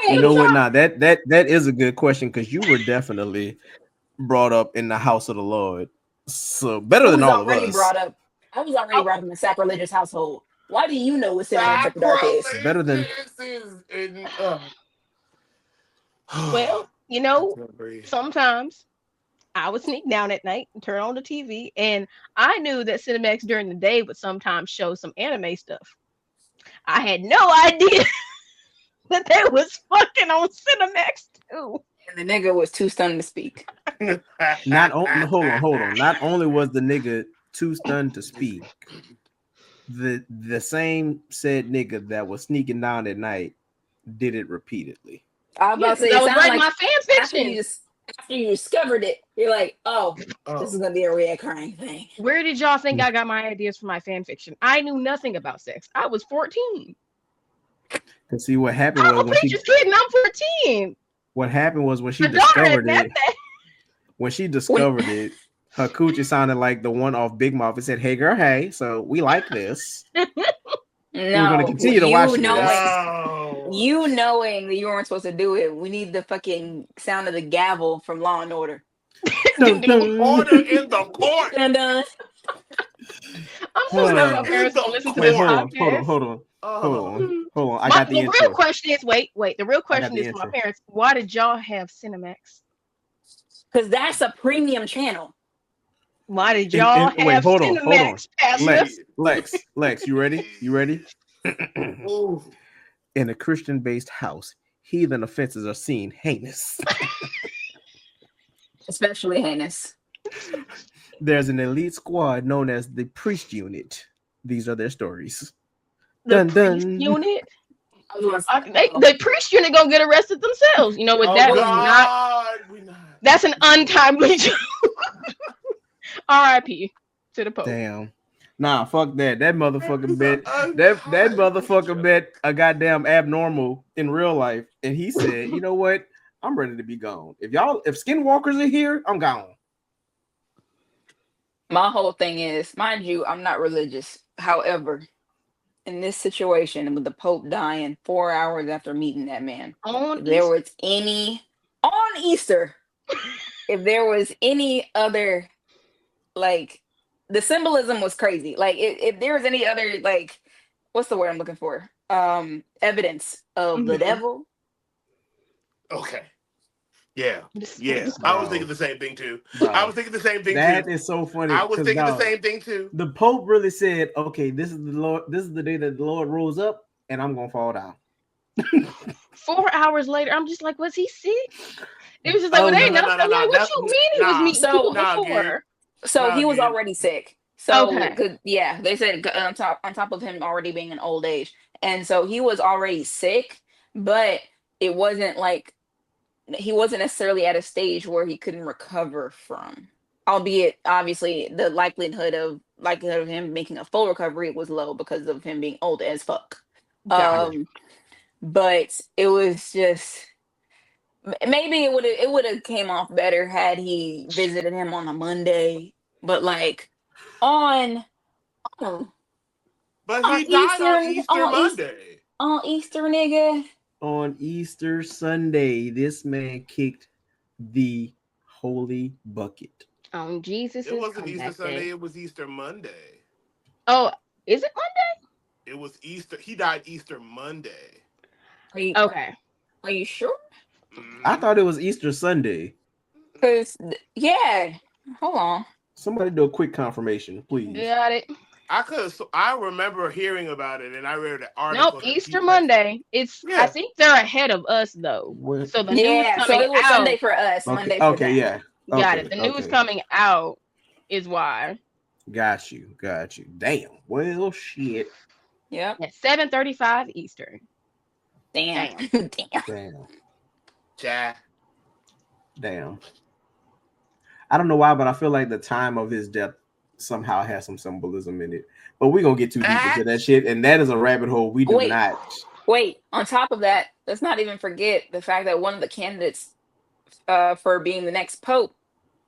You know what? Now that is a good question because you were definitely brought up in the house of the Lord, so better I than was all of already us. brought up. I was already brought up in a sacrilegious household. Why do you know what sin after dark is? Better than Well, sometimes I would sneak down at night and turn on the TV, and I knew that Cinemax during the day would sometimes show some anime stuff. I had no idea that they was fucking on Cinemax too. And the nigga was too stunned to speak. hold on. Not only was the nigga too stunned to speak, the same said nigga that was sneaking down at night did it repeatedly. I was about to say, I it was sounded writing like my fan after fiction. you discovered it, you're like, oh, this is gonna be a reoccurring thing. Where did y'all think I got my ideas for my fan fiction? I knew nothing about sex. I was 14. And see what happened was when she just kidding. I'm 14. What happened was when she discovered it. When she discovered it, her coochie sounded like the one off Big Mouth. It said, "Hey girl, hey, so we like this. We're going to continue to watch this." You knowing that you weren't supposed to do it. We need the fucking sound of the gavel from Law and Order. Order in the court. Dun, dun. I'm so glad my parents don't listen to this podcast. Hold on. I got the intro. The real question is, wait. The real question is for my parents, why did y'all have Cinemax? Because that's a premium channel. Why did y'all have Cinemax? Lex, you ready? In a Christian-based house, heathen offenses are seen heinous. Especially heinous. There's an elite squad known as the Priest Unit. These are their stories. The Priest Unit? The Priest Unit gonna get arrested themselves. You know what? That was not. That's an untimely joke. R.I.P. to the Pope. Damn. Nah, fuck that. That motherfucker bet. That motherfucker bet a goddamn abnormal in real life, and he said, "You know what? I'm ready to be gone. If skinwalkers are here, I'm gone." My whole thing is, mind you, I'm not religious. However, in this situation with the Pope dying 4 hours after meeting that man, if there was any other, like, the symbolism was crazy. Like, if there was any other, like, what's the word I'm looking for? Evidence of the devil. Okay. Yeah. I was thinking the same thing too. That is so funny. I was thinking the same thing too. The Pope really said, "Okay, this is the Lord. This is the day that the Lord rose up, and I'm gonna fall down." 4 hours later, I'm just like, was he sick? It was just like, well, ain't nothing. I'm like, what you mean he was meeting people before? So he was already sick. So they said on top of him already being in old age, and so he was already sick, but it wasn't like he wasn't necessarily at a stage where he couldn't recover from. Albeit, obviously, the likelihood of him making a full recovery was low because of him being old as fuck. But it was just maybe it would have came off better had he visited him on a Monday. But like but he died on Easter Monday. On Easter, nigga. On Easter Sunday, this man kicked the holy bucket. On Jesus. It wasn't Easter Sunday, it was Easter Monday. Oh, is it Monday? It was Easter. He died Easter Monday. Okay. Are you sure? I thought it was Easter Sunday. Because, hold on. Somebody do a quick confirmation, please. Got it. I remember hearing about it, and I read an article. Nope, Easter Monday. I think they're ahead of us though. So the news coming so it was out, Sunday for us. Okay. Monday for them. Yeah. Got it. The news coming out is why. Got you. Damn. Well, shit. Yep. At 7:35 Eastern. Damn. Damn. I don't know why, but I feel like the time of his death somehow has some symbolism in it. But we're gonna get too deep into that shit, and that is a rabbit hole we do not. Wait, on top of that, let's not even forget the fact that one of the candidates for being the next pope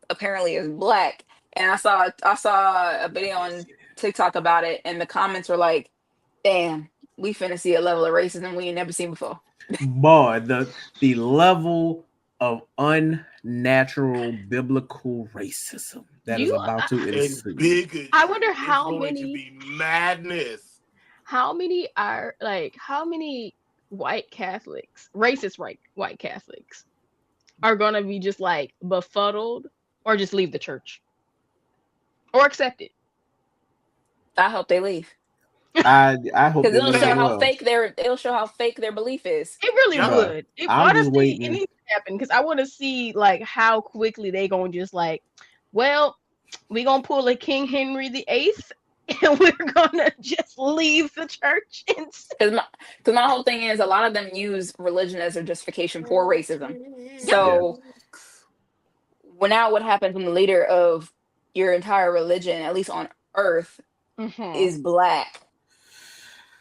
apparently is black. And I saw a video on TikTok about it, and the comments were like, damn, we finna see a level of racism we ain't never seen before. Boy, the level of unnatural biblical racism that is about to ensue. I wonder how going to be madness. How many white Catholics, racist white Catholics, are gonna be just like befuddled or just leave the church or accept it? I hope they leave. I hope because it'll show how fake it'll show how fake their belief is. It really would. I'm just waiting. It needs to happen because I want to see like how quickly they gonna just like, well, we gonna pull a King Henry VIII and we're gonna just leave the church. Because my whole thing is a lot of them use religion as a justification for racism. So what happens when the leader of your entire religion, at least on earth, is black?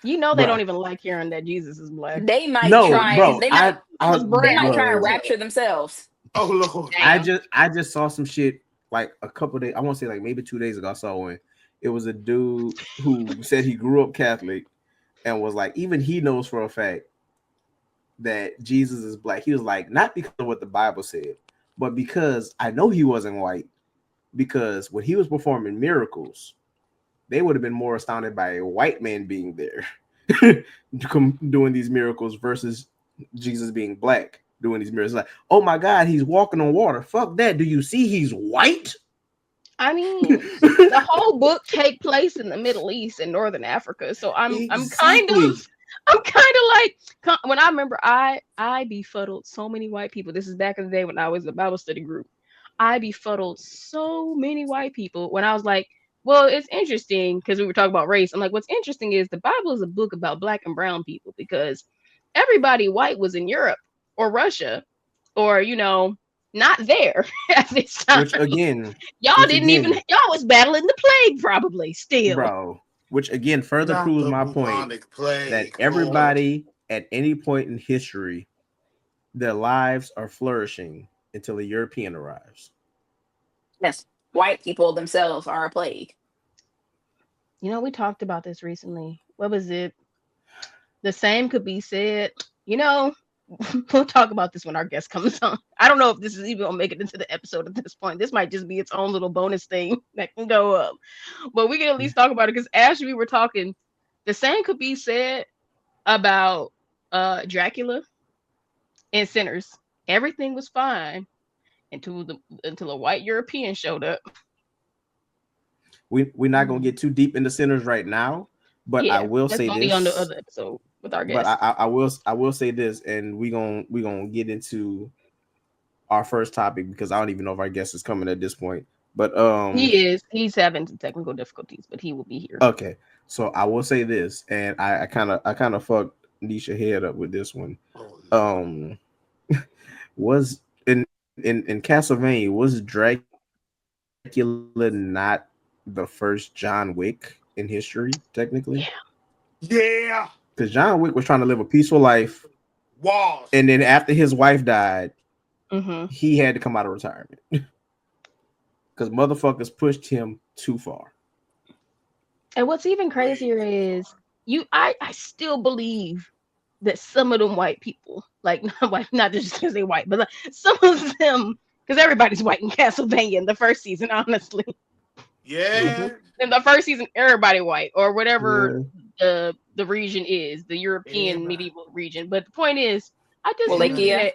You know they don't even like hearing that Jesus is black. They might try. They might try and rapture themselves. Oh Lord! I just saw some shit like a couple days. I want to say like maybe 2 days ago. I saw one. It was a dude who said he grew up Catholic and was like, even he knows for a fact that Jesus is black. He was like, not because of what the Bible said, but because I know he wasn't white. Because when he was performing miracles, they would have been more astounded by a white man being there doing these miracles versus Jesus being black doing these miracles. Like, oh my God, he's walking on water. Fuck that. Do you see he's white? I mean, the whole book take place in the Middle East and Northern Africa. So I'm kind of like, when I remember I befuddled so many white people. This is back in the day when I was in a Bible study group. I befuddled so many white people when I was like, well, it's interesting because we were talking about race. I'm like, what's interesting is the Bible is a book about black and brown people because everybody white was in Europe or Russia or, not there at this time. Which again, y'all was battling the plague probably still. Bro, which again further proves my point that everybody at any point in history, their lives are flourishing until a European arrives. Yes. White people themselves are a plague. We talked about this recently. What was it? The same could be said. We'll talk about this when our guest comes on. I don't know if this is even gonna make it into the episode at this point. This might just be its own little bonus thing that can go up. But we can at least talk about it because as we were talking, the same could be said about Dracula and Sinners. Everything was fine until a white European showed up. We're not gonna get too deep into Sinners right now, but I will say this on the other episode with our guest. But I will say this, and we gonna get into our first topic because I don't even know if our guest is coming at this point. But he's having some technical difficulties, but he will be here. Okay, so I will say this, and I kind of fucked Nisha head up with this one. Was in Castlevania, was Dracula not the first John Wick in history, technically? Yeah. Because John Wick was trying to live a peaceful life. Wow. And then after his wife died, he had to come out of retirement. Because motherfuckers pushed him too far. And what's even crazier is I still believe that some of them white people, like not just because they're white, but like some of them, because everybody's white in Castlevania in the first season, honestly. Yeah. In the first season, everybody white or whatever the region is, the European medieval region. But the point is, I just Wallachia.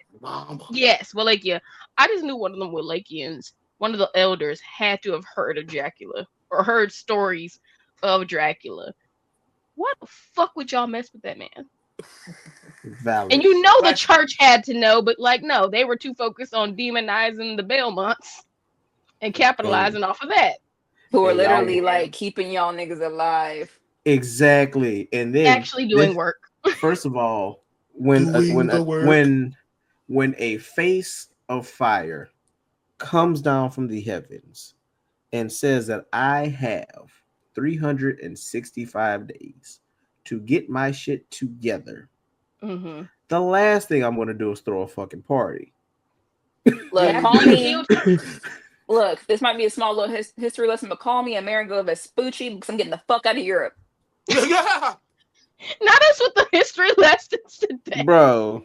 Yes, Wallachia. I just knew one of them Wallachians, one of the elders, had to have heard of Dracula or heard stories of Dracula. What the fuck would y'all mess with that man? Valid. And the church had to know, but no, they were too focused on demonizing the Belmonts and capitalizing off of that. Who are literally keeping y'all niggas alive. Exactly. And then actually doing work. First of all, when a face of fire comes down from the heavens and says that I have 365 days to get my shit together, the last thing I'm going to do is throw a fucking party. Look, call me. Look, this might be a small little history lesson, but call me Amerigo Vespucci because I'm getting the fuck out of Europe. That's what the history lessons today. Bro.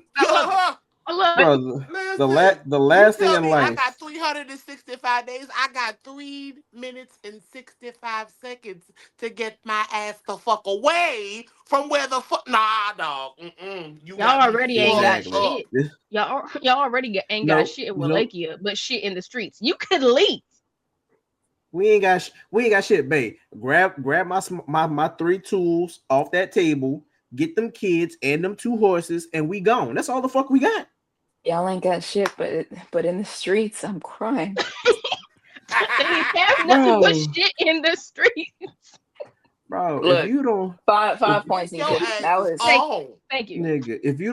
I love it. The last thing in life. I got 365 days. I got 3 minutes and 65 seconds to get my ass the fuck away from where the fuck. Nah, dog. Y'all already ain't got shit. This... Y'all already ain't got shit in Wallachia, but shit in the streets. You could leave. We ain't got shit, babe. Grab my 3 tools off that table. Get them kids and them 2 horses, and we gone. That's all the fuck we got. Y'all ain't got shit, but in the streets, I'm crying. They have nothing but shit in the streets. Bro, look, if you don't 5 points, that was thank you. Nigga, if you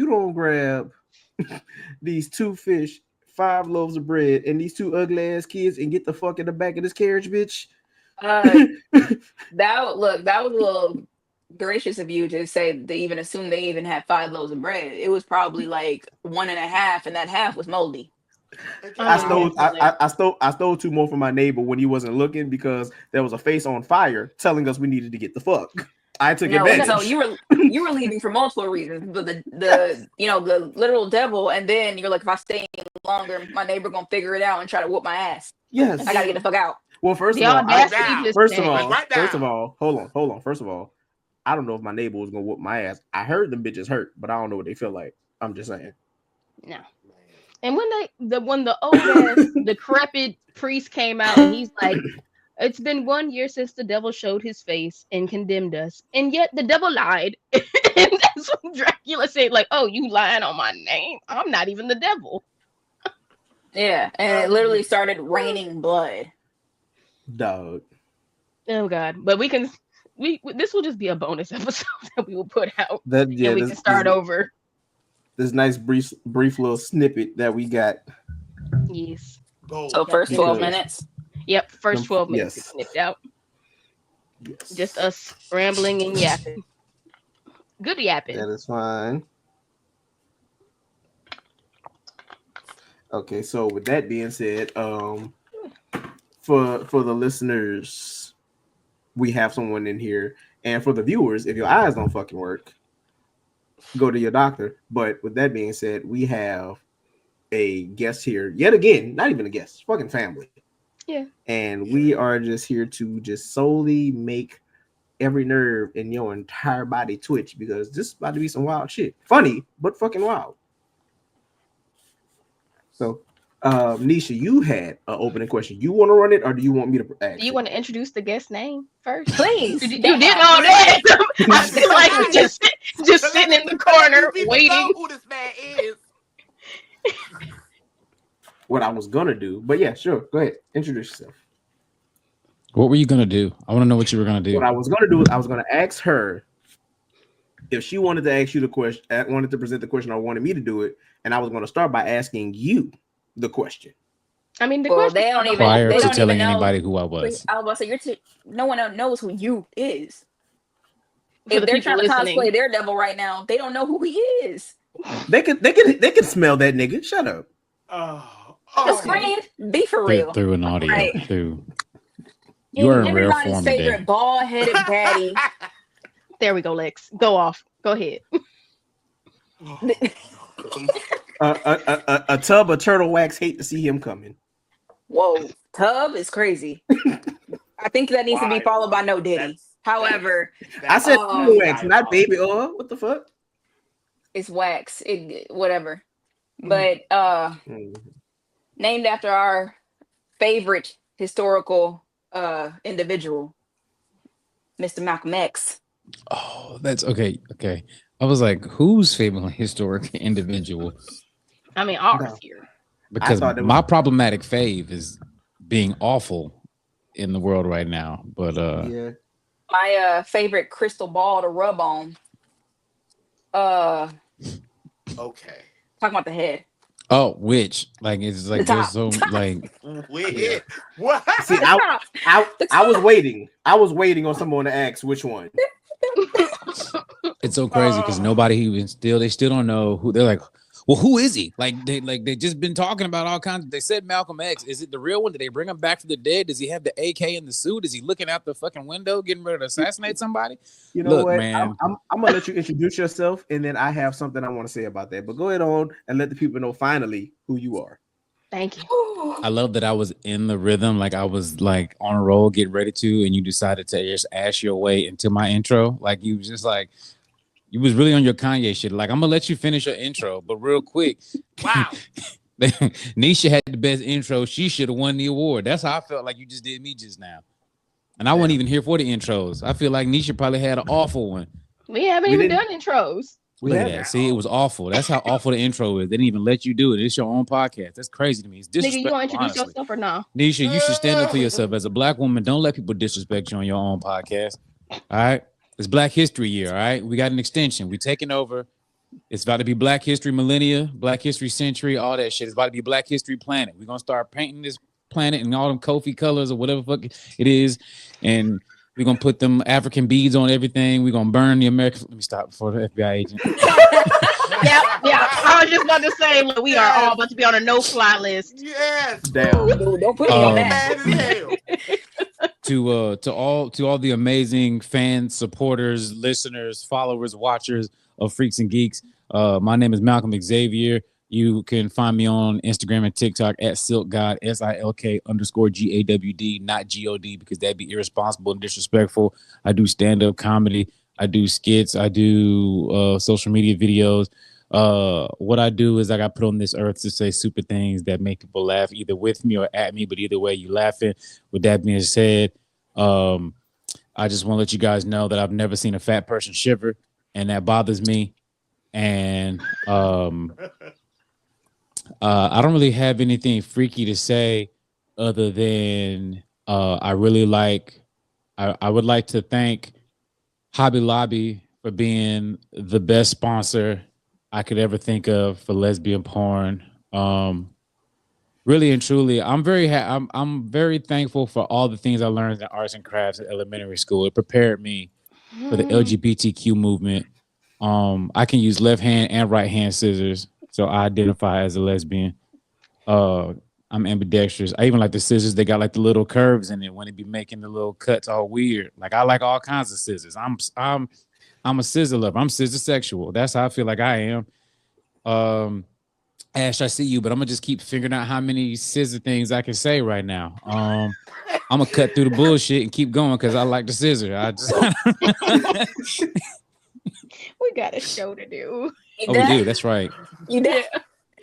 don't grab these 2 fish, 5 loaves of bread, and these 2 ugly ass kids and get the fuck in the back of this carriage, bitch. That was a little gracious of you to say they even assume they even had 5 loaves of bread. It was probably like 1.5, and that half was moldy. I stole 2 more from my neighbor when he wasn't looking because there was a face on fire telling us we needed to get the fuck. I took advantage. So you were leaving for multiple reasons. But the literal devil, and then you're like, if I stay any longer, my neighbor gonna figure it out and try to whoop my ass. Yes, I gotta get the fuck out. Well, first of all, hold on. First of all, I don't know if my neighbor was gonna whoop my ass. I heard them bitches hurt, but I don't know what they feel like. I'm just saying. No. And when the old ass decrepit priest came out and he's like, it's been 1 year since the devil showed his face and condemned us, and yet the devil lied. And that's when Dracula said, like, oh, you lying on my name? I'm not even the devil. Yeah, and it literally started raining blood. Dog. Oh God! But this will just be a bonus episode that we will put out. And we can start over. This nice brief little snippet that we got. Yes. So first 12 minutes. Yep, first 12 minutes is snipped out. Yes. Just us rambling and yapping. Good yapping. That is fine. Okay, so with that being said, for the listeners, we have someone in here, and for the viewers, if your eyes don't fucking work, go to your doctor. But with that being said, we have a guest here yet again. Not even a guest, fucking family. Yeah. And we are just here to just solely make every nerve in your entire body twitch because this is about to be some wild shit. Funny, but fucking wild. So, Nisha, you had an opening question. You want to run it, or do you want me to ask? Do you want to introduce the guest name first? Please. You did all that. I feel like you just sitting in the corner waiting. Know who this man is. What I was gonna do, but yeah, sure. Go ahead, introduce yourself. What were you gonna do? I want to know what you were gonna do. What I was gonna do is I was gonna ask her if she wanted to ask you the question, wanted to present the question, or wanted me to do it, and I was gonna start by asking you the question. I mean, they don't even prior to telling anybody who I was. I was about to say no one knows who you is. If they're trying to cosplay Daredevil right now, they don't know who he is. They can smell that nigga. Shut up. Be for real. Through an audio. Right. Through. You are in rare form everybody's favorite bald-headed baddie. There we go, Lex. Go off. Go ahead. A tub of turtle wax. Hate to see him coming. Whoa, tub is crazy. I think that needs to be followed by no Diddy. However, I said turtle wax, not baby oil. What the fuck? It's wax. Whatever. But named after our favorite historical individual, Mr. Malcolm X. Oh, that's okay. Okay. I was like, whose favorite historic individual? I mean, ours here. Because my problematic fave is being awful in the world right now. But yeah. My favorite crystal ball to rub on. Okay. Talking about the head. Oh, which like it's like there's so like yeah. What? See, I was waiting. I was waiting on someone to ask which one. It's so crazy because nobody even they still don't know who. They're like, well, who is he? They just been talking about all kinds. They said Malcolm X. Is it the real one? Did they bring him back from the dead? Does he have the AK in the suit? Is he looking out the fucking window, getting ready to assassinate somebody? You know what? Man, I'm gonna let you introduce yourself, and then I have something I want to say about that. But go ahead on and let the people know finally who you are. Thank you. I love that I was in the rhythm, like I was like on a roll, getting ready to, and you decided to just ask your way into my intro. Like you was just like, you was really on your Kanye shit. Like I'm gonna let you finish your intro, but real quick. Wow. Nisha had the best intro. She should have won the award. That's how I felt like you just did me just now. And I wasn't even here for the intros. I feel like Nisha probably had an awful one. We haven't even done intros. Look at that. See, it was awful. That's how awful the intro is. They didn't even let you do it. It's your own podcast. That's crazy to me. It's disrespectful. Nigga, you want to introduce yourself or no? Nisha, you should stand up for yourself. As a black woman, don't let people disrespect you on your own podcast. All right? It's Black History Year, all right? We got an extension. We're taking over. It's about to be Black History Millennia, Black History Century, all that shit. It's about to be Black History Planet. We're going to start painting this planet in all them Kofi colors or whatever fuck it is. And we're going to put them African beads on everything. We're going to burn the American... Let me stop before the FBI agent. Yeah. I was just about to say, look, we are all about to be on a no-fly list. Yes. Damn. Don't put me on that. To all the amazing fans, supporters, listeners, followers, watchers of Freecs N Geecs. My name is Malcolm Xavier. You can find me on Instagram and TikTok at SilkGod, SILK_GAWD, not GOD, because that'd be irresponsible and disrespectful. I do stand-up comedy. I do skits. I do social media videos. What I do is I got put on this earth to say super things that make people laugh, either with me or at me, but either way, you laughing. With that being said, I just want to let you guys know that I've never seen a fat person shiver, and that bothers me. And I don't really have anything freaky to say other than I would like to thank Hobby Lobby for being the best sponsor I could ever think of for lesbian porn. Really and truly, I'm very thankful for all the things I learned in arts and crafts at elementary school. It prepared me for the LGBTQ movement. I can use left hand and right hand scissors, so I identify as a lesbian. I'm ambidextrous. I even like the scissors. They got like the little curves in it when it be making the little cuts all weird. Like I like all kinds of scissors. I'm a scissor lover. I'm scissor sexual. That's how I feel like I am. Ash, I see you, but I'm gonna just keep figuring out how many scissor things I can say right now. I'm gonna cut through the bullshit and keep going because I like the scissor. We got a show to do. Oh, we do. That's right. You did.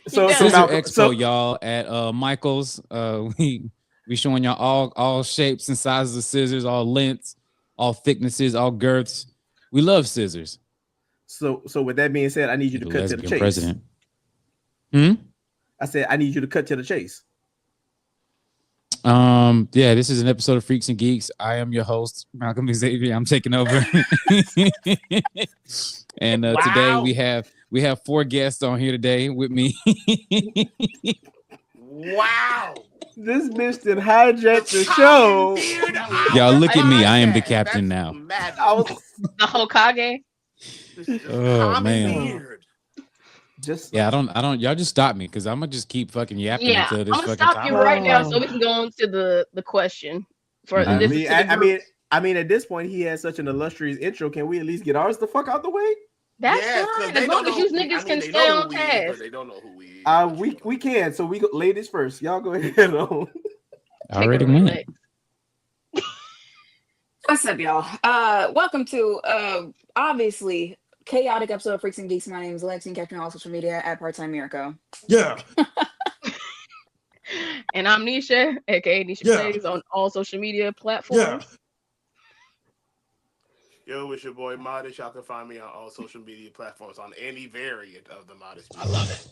So Scissor Expo, y'all, at Michael's. We showing y'all all shapes and sizes of scissors, all lengths, all thicknesses, all girths. We love scissors. So with that being said, I need you to cut to the chase. President. I said I need you to cut to the chase. Yeah, this is an episode of Freecs N Geecs. I am your host, Malcolm Xavier. I'm taking over. And today we have 4 guests on here today with me. Wow. This bitch did hijack the show. Y'all look at me. I am the captain now. The Hokage. Oh man. Weird. I don't. Y'all just stop me because I'm gonna just keep fucking yapping until this I'm gonna fucking stop time. you right now so we can go on to the question. I mean, at this point, he has such an illustrious intro. Can we at least get ours the fuck out the way? That's fine. As long as you niggas can stay on task. They don't know who we are. We can. So we go, ladies first. Y'all go ahead on. I already went. What's up, y'all? Welcome to obviously chaotic episode of Freecs N Geecs. My name is Lexi, catch me on all social media at Part-Time Mirko. Yeah. And I'm Nisha, aka Nisha Plays on all social media platforms. Yo, it's your boy Modest. Y'all can find me on all social media platforms on any variant of the Modest. I love it.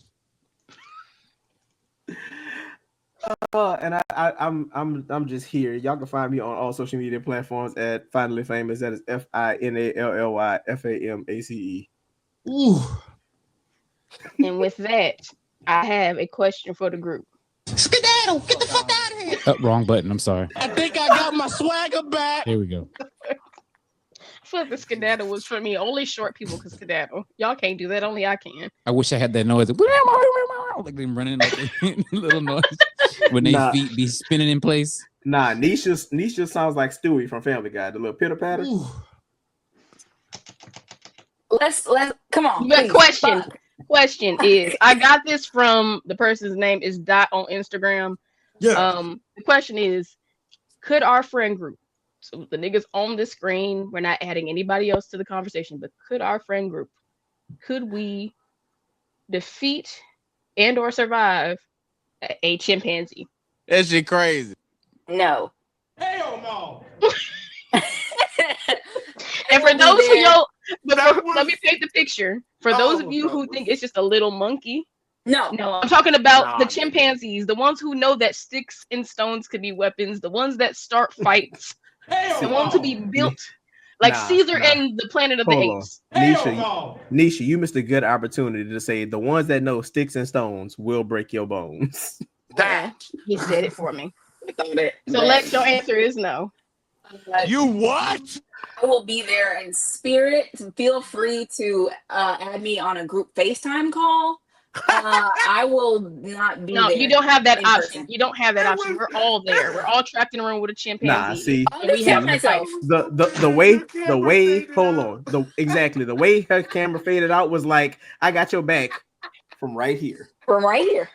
And I'm just here. Y'all can find me on all social media platforms at Finally Famous. That is FINALLYFAMACE. Ooh. And with that, I have a question for the group. Skedaddle, get the fuck out of here. Wrong button. I'm sorry. I think I got my swagger back. Here we go. feel like the skedaddle was for me. Only short people can skedaddle. Y'all can't do that. Only I can. I wish I had that noise. Like them running like a little noise when they feet be spinning in place. Nah, Nisha sounds like Stewie from Family Guy. The little pitter patter. Let's come on. The question is, I got this from the person's name is Dot on Instagram. Yeah. The question is, could our friend group, so the niggas on the screen, we're not adding anybody else to the conversation, but could our friend group, could we defeat and or survive a chimpanzee? That shit crazy. No. Hell no. And for those who don't, let me paint the picture. For those of you who think it's just a little monkey, no, I'm talking about the chimpanzees, the ones who know that sticks and stones could be weapons, the ones that start fights, the ones who be built like Caesar and the Planet of the Apes. Nisha, you missed a good opportunity to say the ones that know sticks and stones will break your bones. That he said it for me. So Lex, your answer is no. You what? I will be there in spirit. Feel free to add me on a group FaceTime call. I will not be. No, there you don't have that option. person. You don't have that option. We're all there. We're all trapped in a room with a chimpanzee. Nah, see, we have myself. The way hold on, the way her camera faded out was like, I got your back from right here. From right here.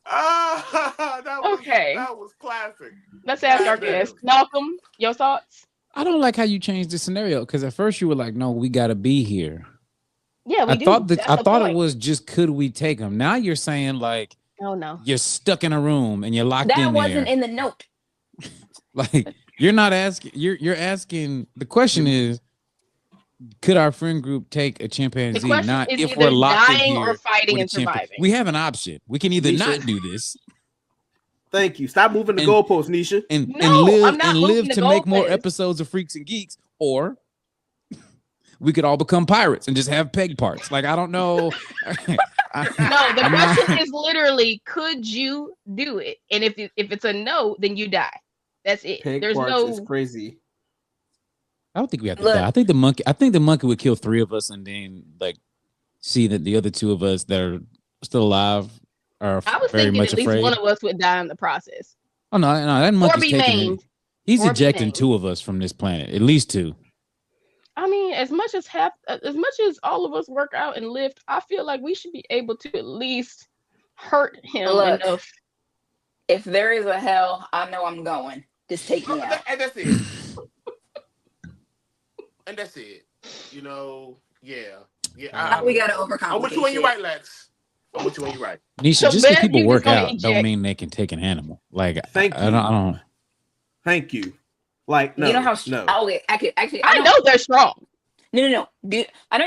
That was classic. Let's ask our guest. Malcolm, your thoughts? I don't like how you changed the scenario because at first you were like, no, we got to be here. Yeah, I thought it was just could we take them. Now you're saying like, oh no, you're stuck in a room and you're locked in there. That wasn't in the note. Like you're not asking. You're asking. The question is, could our friend group take a chimpanzee? Not if we're locked in here or fighting and surviving. We have an option. We can either not do this. Thank you. Stop moving the goalposts, Nisha. And live to make more episodes of Freecs N Geecs, or we could all become pirates and just have peg parts. Like I don't know. The question is literally, could you do it? And if it's a no, then you die. That's it. Peg There's parts no. is crazy. I don't think we have to die. I think the monkey would kill 3 of us and then like see that the other 2 of us that are still alive are I was very thinking much at least afraid. one of us would die in the process. Oh no, that monkey's taking it. He's Or be ejecting maimed. 2 of us from this planet, at least 2. I mean, as much as all of us work out and lift, I feel like we should be able to at least hurt him enough. If there is a hell, I know I'm going. Just take me out. And that's it. And that's it. You know, yeah. We gotta overcome. I'm with you when you're right, Lex. I'm with you when you're right. Nisha, So just because Ben, people you work just gonna out eject. don't mean they can take an animal. Like I you. don't. Thank you. Like no, you know how? no. Oh wait, actually, I know they're strong. No. I know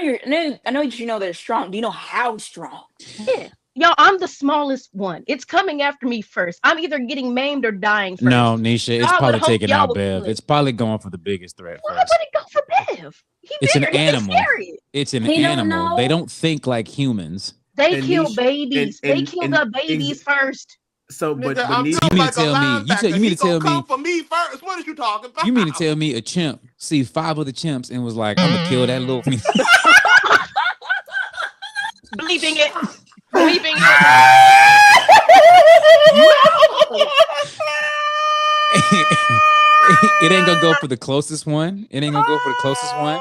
you know they're strong. Do you know how strong? Yeah. Yo, I'm the smallest one. It's coming after me first. I'm either getting maimed or dying first. No, Nisha, it's I would probably hope taking y'all out would Bev. kill it. It's probably going for the biggest threat Why first. would it go for Bev? It's an He gets animal. scary. It's an He don't animal. know. They don't think like humans. They And kill Nisha- babies. and- They kill the babies first. So, but Nigga, I'm Nisha, built You mean like to a tell me- linebacker. you mean He to tell gonna me- come for me first? What is you talking about? You mean to tell me a chimp see 5 of the chimps and was like, I'm gonna kill that little Bleeping it. Bleeping it. It ain't gonna go for the closest one. It ain't gonna go for the closest one.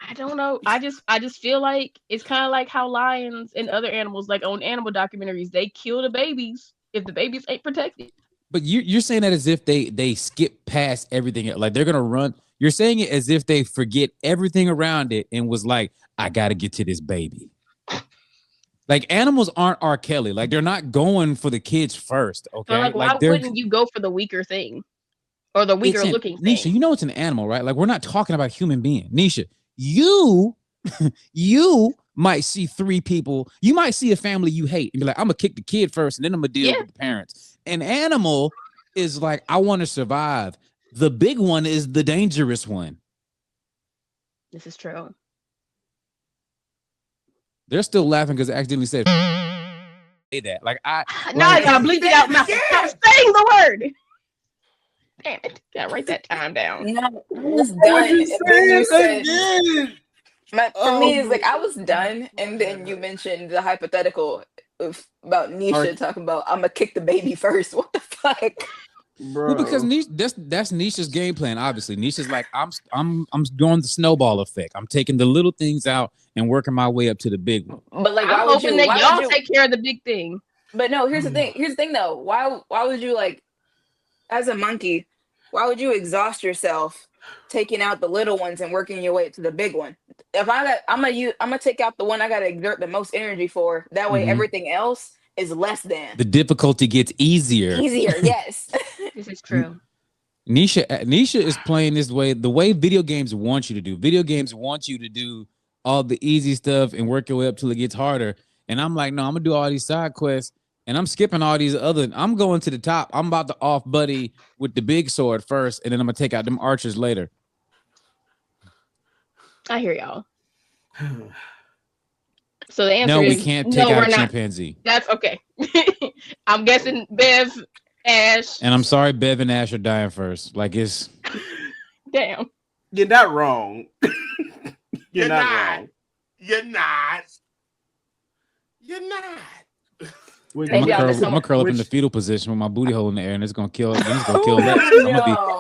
I don't know. I just feel like it's kind of like how lions and other animals, like on animal documentaries, they kill the babies if the babies ain't protected. But you're saying that as if they skip past everything. Like they're gonna run. You're saying it as if they forget everything around it and was like, I gotta get to this baby. Like animals aren't R. Kelly. Like they're not going for the kids first. Okay. So like, why wouldn't you go for the weaker thing or the weaker looking thing? Nisha, you know it's an animal, right? Like we're not talking about human being. Nisha, you might see 3 people. You might see a family you hate and be like, I'm gonna kick the kid first, and then I'm gonna deal with the parents. An animal is like, I want to survive. The big one is the dangerous one. This is true. They're still laughing because I accidentally said say that. Like Now I gotta bleep it out. Now stop saying the word. Damn it. Gotta write that time down. No, I was done. And then you said, for me, it's like I was done, and then you mentioned the hypothetical about Nisha talking about I'm gonna kick the baby first. What the fuck? Bro. Well, because that's Nisha's game plan. Obviously, Nisha's like I'm doing the snowball effect. I'm taking the little things out and working my way up to the big one. But like, I'm hoping that y'all take care of the big thing. But no, here's the thing. Here's the thing, though. Why would you like, as a monkey? Why would you exhaust yourself taking out the little ones and working your way up to the big one? If I'm gonna take out the one I gotta exert the most energy for. That way, everything else is less than. The difficulty gets easier. Yes. This is true. Nisha is playing this way, the way video games want you to do. Video games want you to do all the easy stuff and work your way up till it gets harder. And I'm like, no, I'm gonna do all these side quests and I'm skipping all these other. I'm going to the top. I'm about to off buddy with the big sword first, and then I'm gonna take out them archers later. I hear y'all. So the answer is we can't take out a chimpanzee. That's okay. I'm guessing Bev, Ash. And I'm sorry, Bev and Ash are dying first. Like it's damn. You're not wrong. You're not wrong. You're not. I'm gonna curl up in the fetal position with my booty hole in the air, and it's gonna kill. It's gonna kill Lex.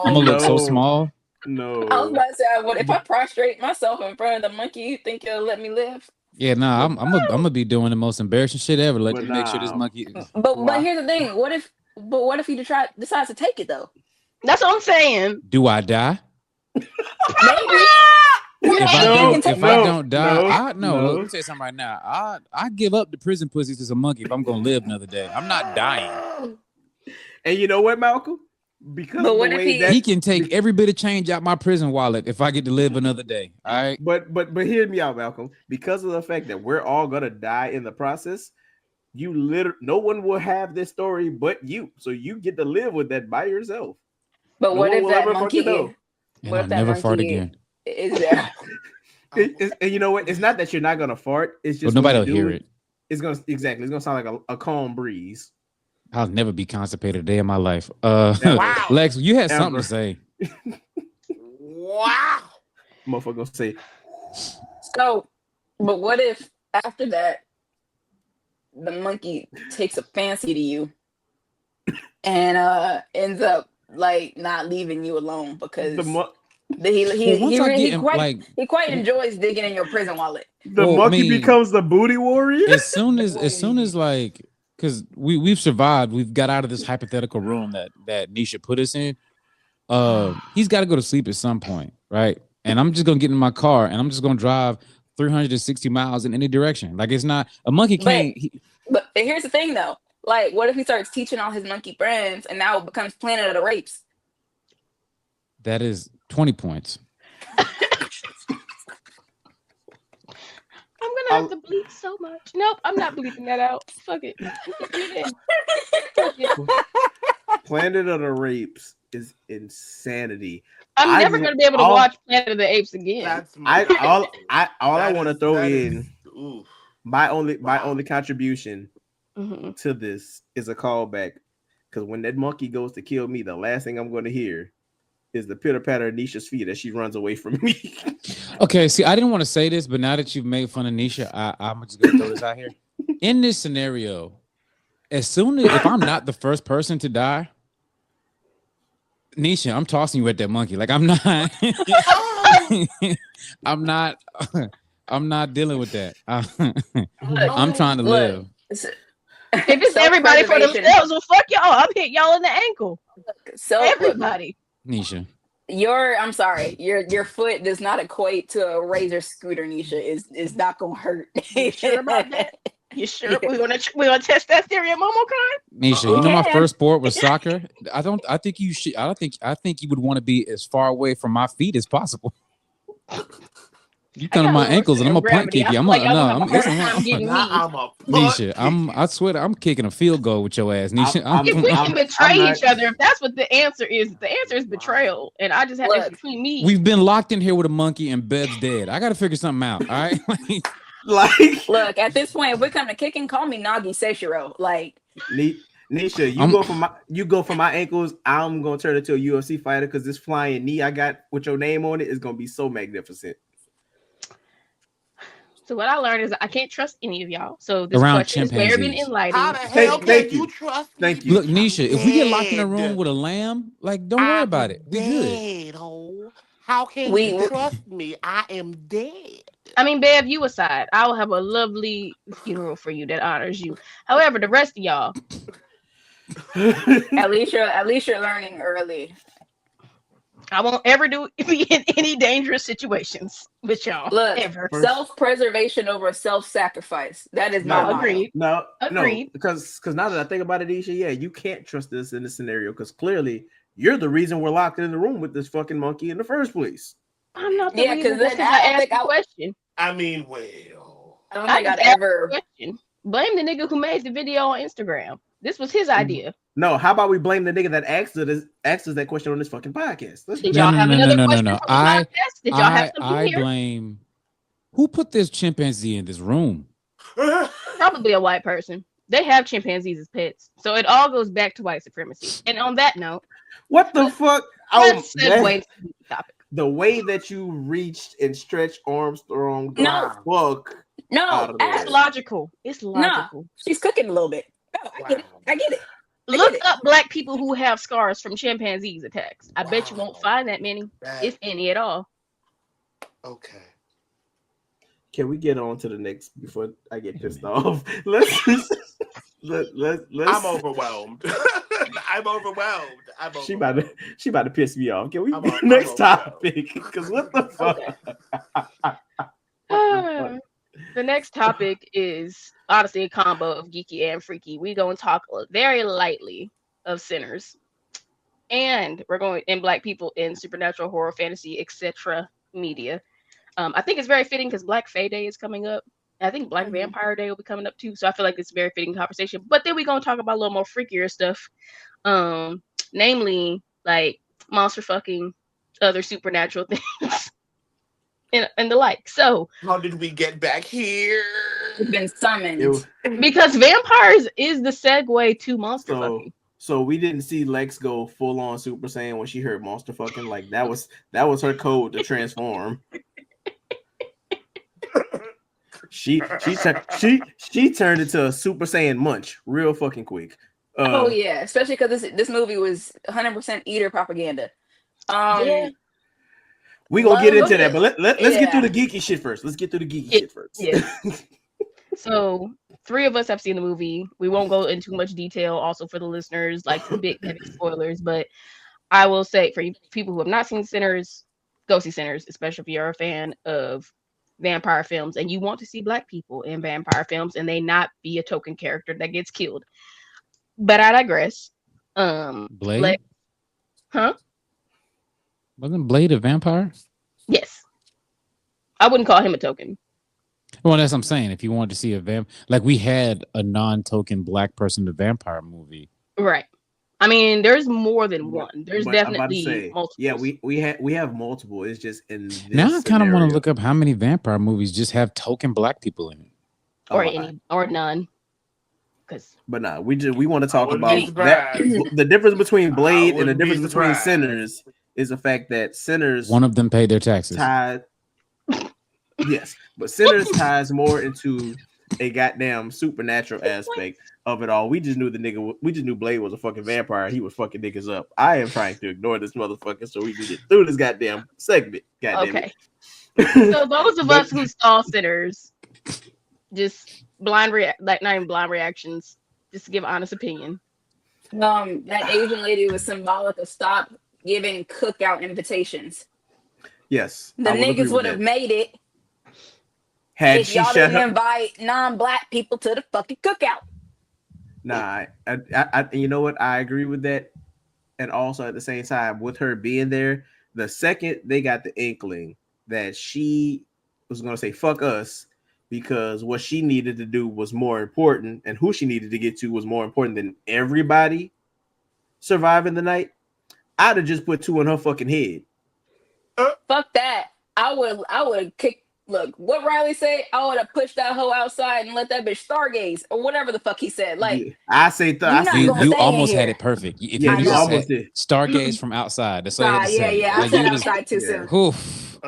I'm gonna look so small. No. I was about to say, if I prostrate myself in front of the monkey, you think you'll let me live? Yeah, I'm gonna be doing the most embarrassing shit ever. Let me make sure this monkey. But here's the thing. What if he decides to take it though? That's what I'm saying. Do I die? Maybe. If I don't die, let me say something right now. I give up the prison pussies to some monkey if I'm gonna live another day. I'm not dying. And you know what, Malcolm? Because what if he can take every bit of change out my prison wallet if I get to live another day. All right. But hear me out, Malcolm. Because of the fact that we're all gonna die in the process, no one will have this story but you. So you get to live with that by yourself. But what if that monkey? What if that never fart again? Is there? And you know what? It's not that you're not gonna fart. It's just nobody will hear it. It's gonna sound like a calm breeze. I'll never be constipated a day in my life. Wow. Lex, you had something to say. Wow. Motherfucker gonna say. So, but what if after that the monkey takes a fancy to you and ends up like not leaving you alone because he quite enjoys digging in your prison wallet. The monkey becomes the booty warrior. As soon as like, because we've survived, we've got out of this hypothetical room that Nisha put us in. He's got to go to sleep at some point, right? And I'm just gonna get in my car and I'm just gonna drive 360 miles in any direction. Like it's not a monkey can't. But here's the thing though. Like, what if he starts teaching all his monkey friends and now it becomes Planet of the Rapes? That is 20 points. I'm gonna have to bleep so much. Nope, I'm not bleeping that out. Fuck it. Planet of the Rapes is insanity. I'm never gonna be able to watch Planet of the Apes again. All I want to throw in my only contribution to this is a callback, because when that monkey goes to kill me, the last thing I'm going to hear is the pitter patter of Nisha's feet as she runs away from me. Okay, see, I didn't want to say this, but now that you've made fun of Nisha, I'm just gonna throw this out here. In this scenario, if I'm not the first person to die, Nisha, I'm tossing you at that monkey. Like I'm not I'm not dealing with that. I'm trying to live. If it's everybody for themselves, well, fuck y'all. I'm hitting y'all in the ankle. So everybody. Nisha. I'm sorry. Your foot does not equate to a razor scooter, Nisha. Is not gonna hurt. You sure about that? You sure? Yeah. We're gonna test that theory at MomoCon? Nisha, you know my first sport was soccer. I think you should. I think you would want to be as far away from my feet as possible. You come to my ankles and I'm gonna punt kick you. Nisha, I swear I'm kicking a field goal with your ass. Nisha, if we can betray each other, if that's what the answer is betrayal. And I just have this between me. We've been locked in here with a monkey and Bev's dead. I gotta figure something out. All right. Look, at this point, if we come to kicking, call me Nagi Seshiro. Like Nisha, you go for my ankles. I'm gonna turn into a UFC fighter because this flying knee I got with your name on it is gonna be so magnificent. So what I learned is I can't trust any of y'all. So this Around question is very been chimpanzees. enlightening. How the hell Thank can you. you trust me? Thank you. Look, Nisha, if we get locked in a dead. room with a lamb, like, don't worry about it. We good. Dead, ho. How can you trust me? I am dead. I mean, Bev, you aside, I will have a lovely funeral for you that honors you. However, the rest of y'all, At least you're learning early. I won't ever be in any dangerous situations with y'all. Look, ever. Self-preservation over self-sacrifice. That is my agreed. No, agreed. because now that I think about it, Isha, yeah, you can't trust this in this scenario because clearly you're the reason we're locked in the room with this fucking monkey in the first place. I'm not the reason. Because I asked the question. I mean, well, I don't think I'd ever. Blame the nigga who made the video on Instagram. This was his idea. No, how about we blame the nigga that asked us that question on this fucking podcast? Did y'all have another question from the podcast? Did y'all have something I here? blame who put this chimpanzee in this room? Probably a white person. They have chimpanzees as pets, so it all goes back to white supremacy. And on that note, what the fuck? Let's segue to the topic. The way that you reached and stretched Armstrong, it's logical. It's logical. No, she's cooking a little bit. Oh, I get it. Look up black people who have scars from chimpanzees attacks. I bet you won't find that many, if any at all. Okay. Can we get on to the next before I get pissed off? Let's. I'm overwhelmed. I'm overwhelmed. She about to piss me off. Can we next topic? Because what the fuck? The next topic is honestly a combo of geeky and freaky. We're going to talk very lightly of Sinners, and we're going in black people in supernatural, horror, fantasy, etc. media. I think it's very fitting because Black Fae Day is coming up. I think Black Vampire Day will be coming up too. So I feel like it's a very fitting conversation. But then we're going to talk about a little more freakier stuff. Namely, like monster fucking, other supernatural things. And the like. So how did we get back here? We've been summoned. Because vampires is the segue to monster fucking. So we didn't see Lex go full on Super Saiyan when she heard monster fucking. Like that was her code to transform. She turned into a Super Saiyan munch real fucking quick. Oh yeah, especially because this movie was 100% eater propaganda. Yeah. We gonna get into that, but let's get through the geeky shit first. Let's get through the geeky shit first. Yeah. So 3 of us have seen the movie. We won't go into much detail. Also for the listeners, like big heavy spoilers. But I will say for people who have not seen Sinners, go see Sinners, especially if you're a fan of vampire films and you want to see black people in vampire films and they not be a token character that gets killed. But I digress. Blade? Huh? Wasn't Blade a vampire? Yes. I wouldn't call him a token. Well, that's what I'm saying. If you wanted to see a like we had a non-token black person in the vampire movie. Right. I mean, there's more than one. There's definitely multiple. Yeah, we have multiple. It's just in this now I kind of want to look up how many vampire movies just have token black people in it. Or none. But nah, we want to talk about that. The difference between Blade and the difference between Sinners is the fact that Sinners, one of them paid their taxes. Yes, but Sinners ties more into a goddamn supernatural aspect of it all. We just knew Blade was a fucking vampire. He was fucking niggas up. I am trying to ignore this motherfucker so we can get through this goddamn segment. Okay. So those of us who saw Sinners, just not even blind reactions, just to give honest opinion. That Asian lady was symbolic of stop giving cookout invitations. Yes. The niggas would have made it if y'all didn't invite non-black people to the fucking cookout. Nah, I you know what? I agree with that. And also at the same time, with her being there, the second they got the inkling that she was going to say, fuck us, because what she needed to do was more important and who she needed to get to was more important than everybody surviving the night, I'd have just put 2 in her fucking head. Fuck that. I would kick Look, what Riley say? I would have pushed that hoe outside and let that bitch stargaze or whatever the fuck he said. Like, yeah. I say, you almost had it perfect. If yeah, you almost did. Stargaze from outside. That's all you had to say. Yeah. I said outside too soon. Oof.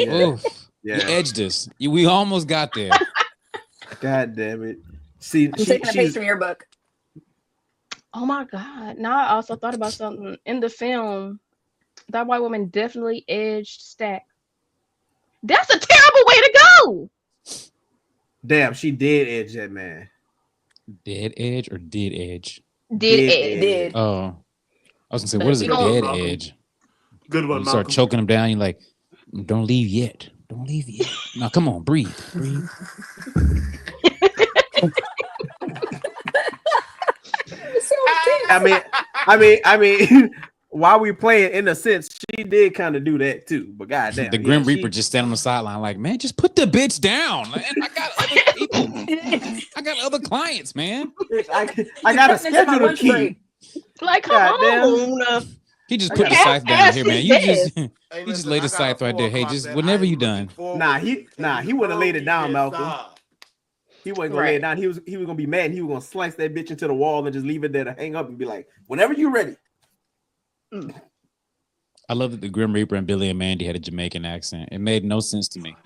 Oof. You edged us. We almost got there. God damn it. See, I'm taking a page from your book. Oh my God. Now I also thought about something in the film. That white woman definitely edged Stack. That's a terrible way to go. Damn, she did edge that man. Dead edge or did edge? Did edge. Did. Oh. I was gonna say, what is a dead edge? Good one, you start choking him down, you're like, don't leave yet. Don't leave yet. Now come on, breathe. I mean, while we playing, in a sense, she did kind of do that too. But goddamn, the Grim Reaper just standing on the sideline, like, man, just put the bitch down. Man. I got other people. I got other clients, man. I got a schedule to keep. Like, come on. He just put the scythe down here, man. You just laid the scythe right there. Hey, just whenever you done. Nah, he wouldn't have laid it down, Malcolm. He wasn't gonna lay it down. He was gonna be mad. And he was gonna slice that bitch into the wall and just leave it there to hang up and be like, whenever you're ready. I love that the Grim Reaper and Billy and Mandy had a Jamaican accent. It made no sense to me.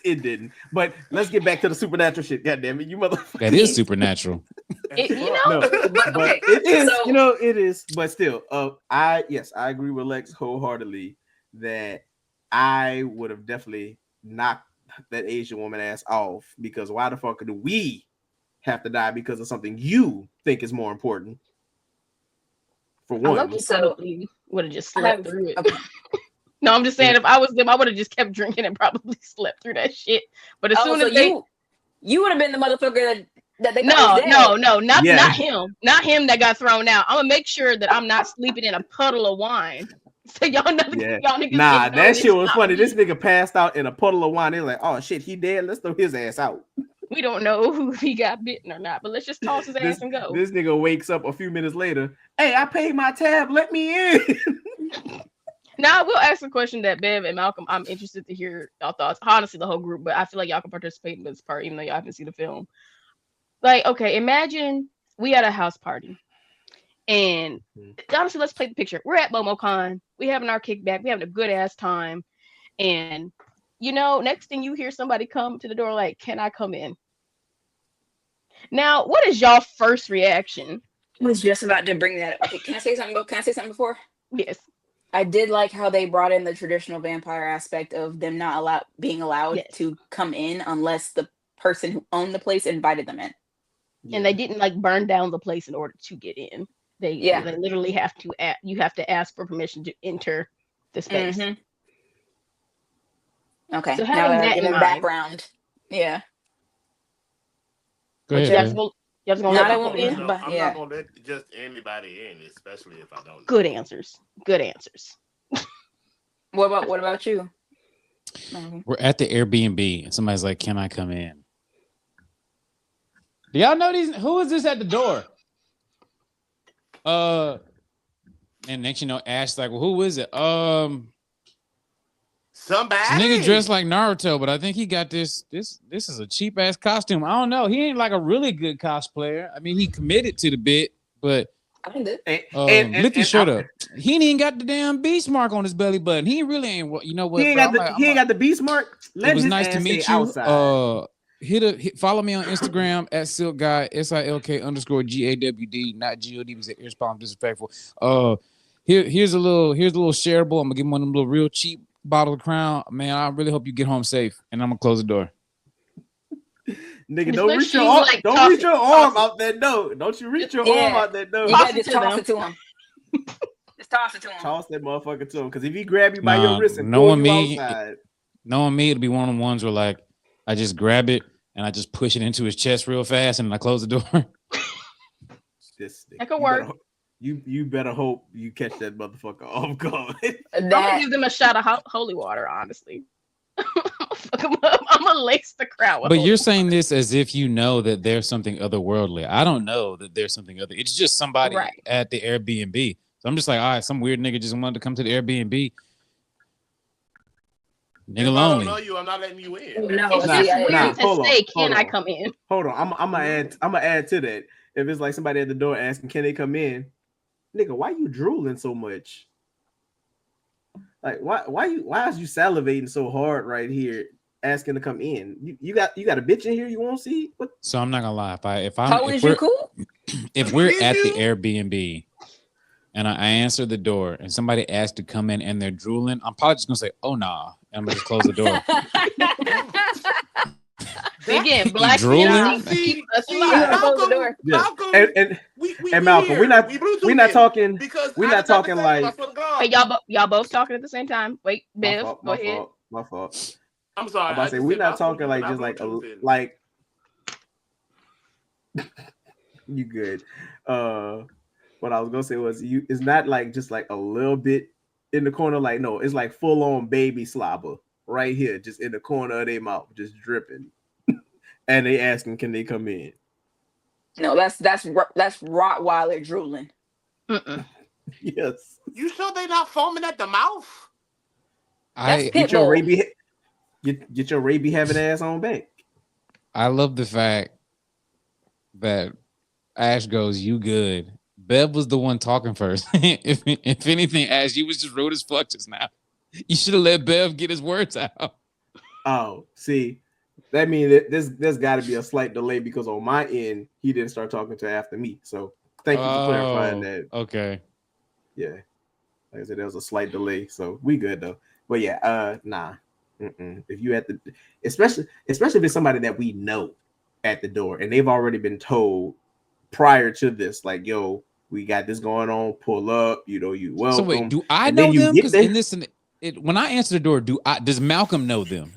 It didn't. But let's get back to the supernatural shit. God damn it, you motherfucker. That is supernatural. It is. So, it is. But still, I agree with Lex wholeheartedly that I would have definitely knocked that Asian woman ass off, because why the fuck do we have to die because of something you think is more important? For one, I probably would have just slept through it. No, I'm just saying, if I was them, I would have just kept drinking and probably slept through that shit. But as soon as you would have been the motherfucker that they not him, not him that got thrown out. I'm gonna make sure that I'm not sleeping in a puddle of wine. So y'all niggas. Nah, that shit was funny. This nigga passed out in a puddle of wine. They're like, oh shit, he dead. Let's throw his ass out. We don't know who he got bitten or not, but let's just toss his ass and go. This nigga wakes up a few minutes later. Hey, I paid my tab. Let me in. Now we'll ask a question that Bev and Malcolm, I'm interested to hear y'all thoughts. Honestly, the whole group, but I feel like y'all can participate in this part, even though y'all haven't seen the film. Like, okay, imagine we had a house party. And honestly, let's play the picture. We're at BomoCon. We having our kickback. We having a good ass time. And next thing you hear somebody come to the door like, can I come in? Now, what is y'all first reaction? I was just about to bring that up. Okay, can I say something before? Yes. I did like how they brought in the traditional vampire aspect of them not being allowed to come in unless the person who owned the place invited them in. And they didn't like burn down the place in order to get in. They literally have to you have to ask for permission to enter the space. Mm-hmm. Okay. So having that in background. Yeah. Go ahead, I'm not gonna let just anybody in, especially if I don't know. Good answers. What about you? We're at the Airbnb and somebody's like, can I come in? Do y'all know these? Who is this at the door? And next Ash's like, well, who is it? Somebody. Nigga dressed like Naruto, but I think he got this is a cheap ass costume. I don't know. He ain't like a really good cosplayer. I mean, he committed to the bit, but lift his shirt up. He ain't even got the damn beast mark on his belly button. He really ain't. What? He ain't got the beast mark. It was nice to meet you. Outside. Follow me on Instagram at silkguy SILK_GAWD, not GOD because it ears palm disrespectful. Here's a little shareable. I'm gonna give him one of them little real cheap bottle of Crown. Man, I really hope you get home safe, and I'm gonna close the door. Nigga, don't reach your arm. Don't reach your arm out that door. Don't you reach your arm out that door. You gotta just toss it to him. Just toss it to him. Toss that motherfucker to him, because if he grab you by your wrist and pull you outside, knowing me, it'll be one of the ones where like I just grab it and I just push it into his chest real fast, and I close the door. That could work. You better hope you catch that motherfucker off guard. I'm gonna give them a shot of holy water, honestly. Fuck them up. I'm gonna lace the crowd. But you're saying this as if you know that there's something otherworldly. I don't know that there's something other. It's just somebody at the Airbnb. So I'm just like, all right, some weird nigga just wanted to come to the Airbnb. Nigga if lonely. I don't know you, I'm not letting you in. No, It's just weird to hold say, on, can I come in? Hold on. I'm gonna add to that. If it's like somebody at the door asking, can they come in? Nigga, why you drooling so much? Like why is you salivating so hard right here asking to come in? You got a bitch in here you won't see? What? So I'm not gonna lie. If we're at the Airbnb and I answer the door and somebody asks to come in and they're drooling, I'm probably just gonna say, "Oh nah," and I'm gonna just close the door. Again, black drooling. Malcolm, and Malcolm, we're not talking because we're not talking like hey, y'all both talking at the same time. Wait, Bev, go ahead. My fault. I'm sorry. I'm about to say we're not talking like just like like you good. What I was gonna say was it's not like just like a little bit in the corner, like no, it's like full on baby slobber right here, just in the corner of their mouth, just dripping. And they asking, can they come in? No, that's Rottweiler drooling. Yes. You sure they not foaming at the mouth? Get your rabies having ass on back. I love the fact that Ash goes, "You good?" Bev was the one talking first. if anything, Ash, you was just rude as fuck just now. You should have let Bev get his words out. Oh, see. That means there's got to be a slight delay because on my end, he didn't start talking to after me. So thank you for clarifying that. Okay. Yeah. Like I said, there was a slight delay. So we good though. But yeah, nah. If you at the especially if it's somebody that we know at the door and they've already been told prior to this, like, yo, we got this going on, pull up, you welcome. So wait, do I know them? Because when I answer the door, does Malcolm know them?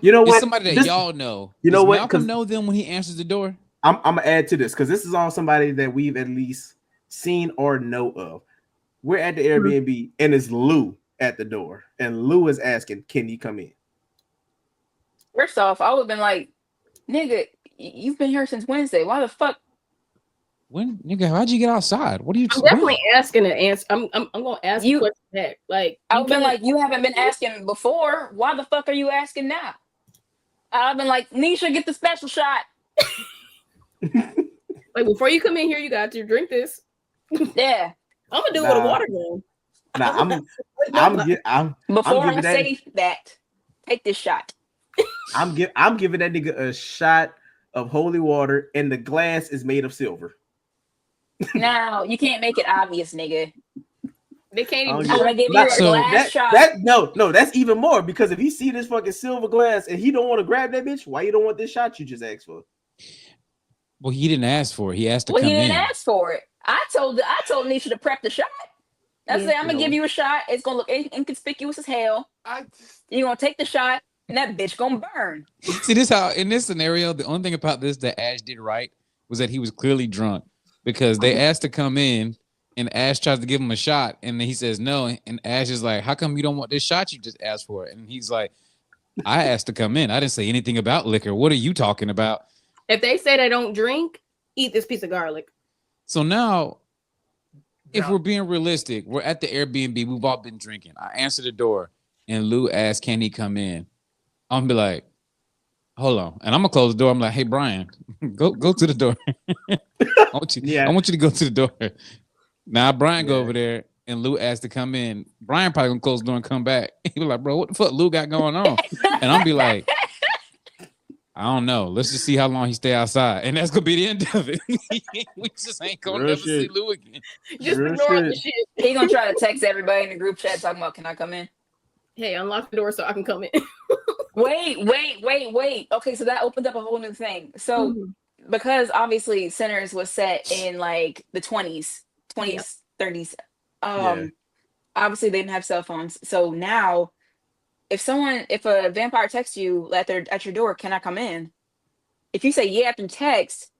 You know what? It's somebody that y'all know. You know Does what? Malcolm know them when he answers the door? I'm gonna add to this because this is all somebody that we've at least seen or know of. We're at the Airbnb and it's Lou at the door, and Lou is asking, "Can he come in?" First off, I would have been like, "Nigga, you've been here since Wednesday. Why the fuck?" When, nigga, how'd you get outside? What are you? I'm definitely asking to answer. I'm gonna ask you question back. Like I've been like, you haven't been asking before. Why the fuck are you asking now? I've been like, Nisha, get the special shot. Like before you come in here, you got to drink this. Yeah, I'm gonna do it with a water gun. Before I say that, take this shot. I'm giving that nigga a shot of holy water, and the glass is made of silver. No, you can't make it obvious, nigga. They can't even. I'm gonna give you a glass shot. No, that's even more because if he see this fucking silver glass and he don't want to grab that bitch, why you don't want this shot you just asked for? Well, he didn't ask for it. He asked to come in. He didn't ask for it. I told Nisha to prep the shot. I said, I'm gonna give you a shot. It's gonna look inconspicuous as hell. You're gonna take the shot, and that bitch gonna burn. See, this how in this scenario, the only thing about this that Ash did right was that he was clearly drunk because they asked to come in. And Ash tries to give him a shot, and then he says no. And Ash is like, "How come you don't want this shot you just asked for?" And he's like, "I asked to come in. I didn't say anything about liquor. What are you talking about?" If they say they don't drink, eat this piece of garlic. So now, if we're being realistic, we're at the Airbnb. We've all been drinking. I answer the door, and Lou asks, "Can he come in?" I'm gonna be like, "Hold on," and I'm gonna close the door. I'm like, "Hey, Brian, go to the door. I want you to go to the door." Now Brian go over there and Lou asked to come in. Brian probably gonna close the door and come back. He was like, "Bro, what the fuck Lou got going on?" And I'll be like, "I don't know. Let's just see how long he stay outside." And that's gonna be the end of it. We just ain't gonna never see Lou again. Just ignore the shit. He gonna try to text everybody in the group chat talking about, "Can I come in?" Hey, unlock the door so I can come in. Wait. Okay, so that opened up a whole new thing. So because obviously Sinners was set in like the 20s, 30s. Obviously they didn't have cell phones. So now if a vampire texts you at your door, "Can I come in?" If you say yeah after text,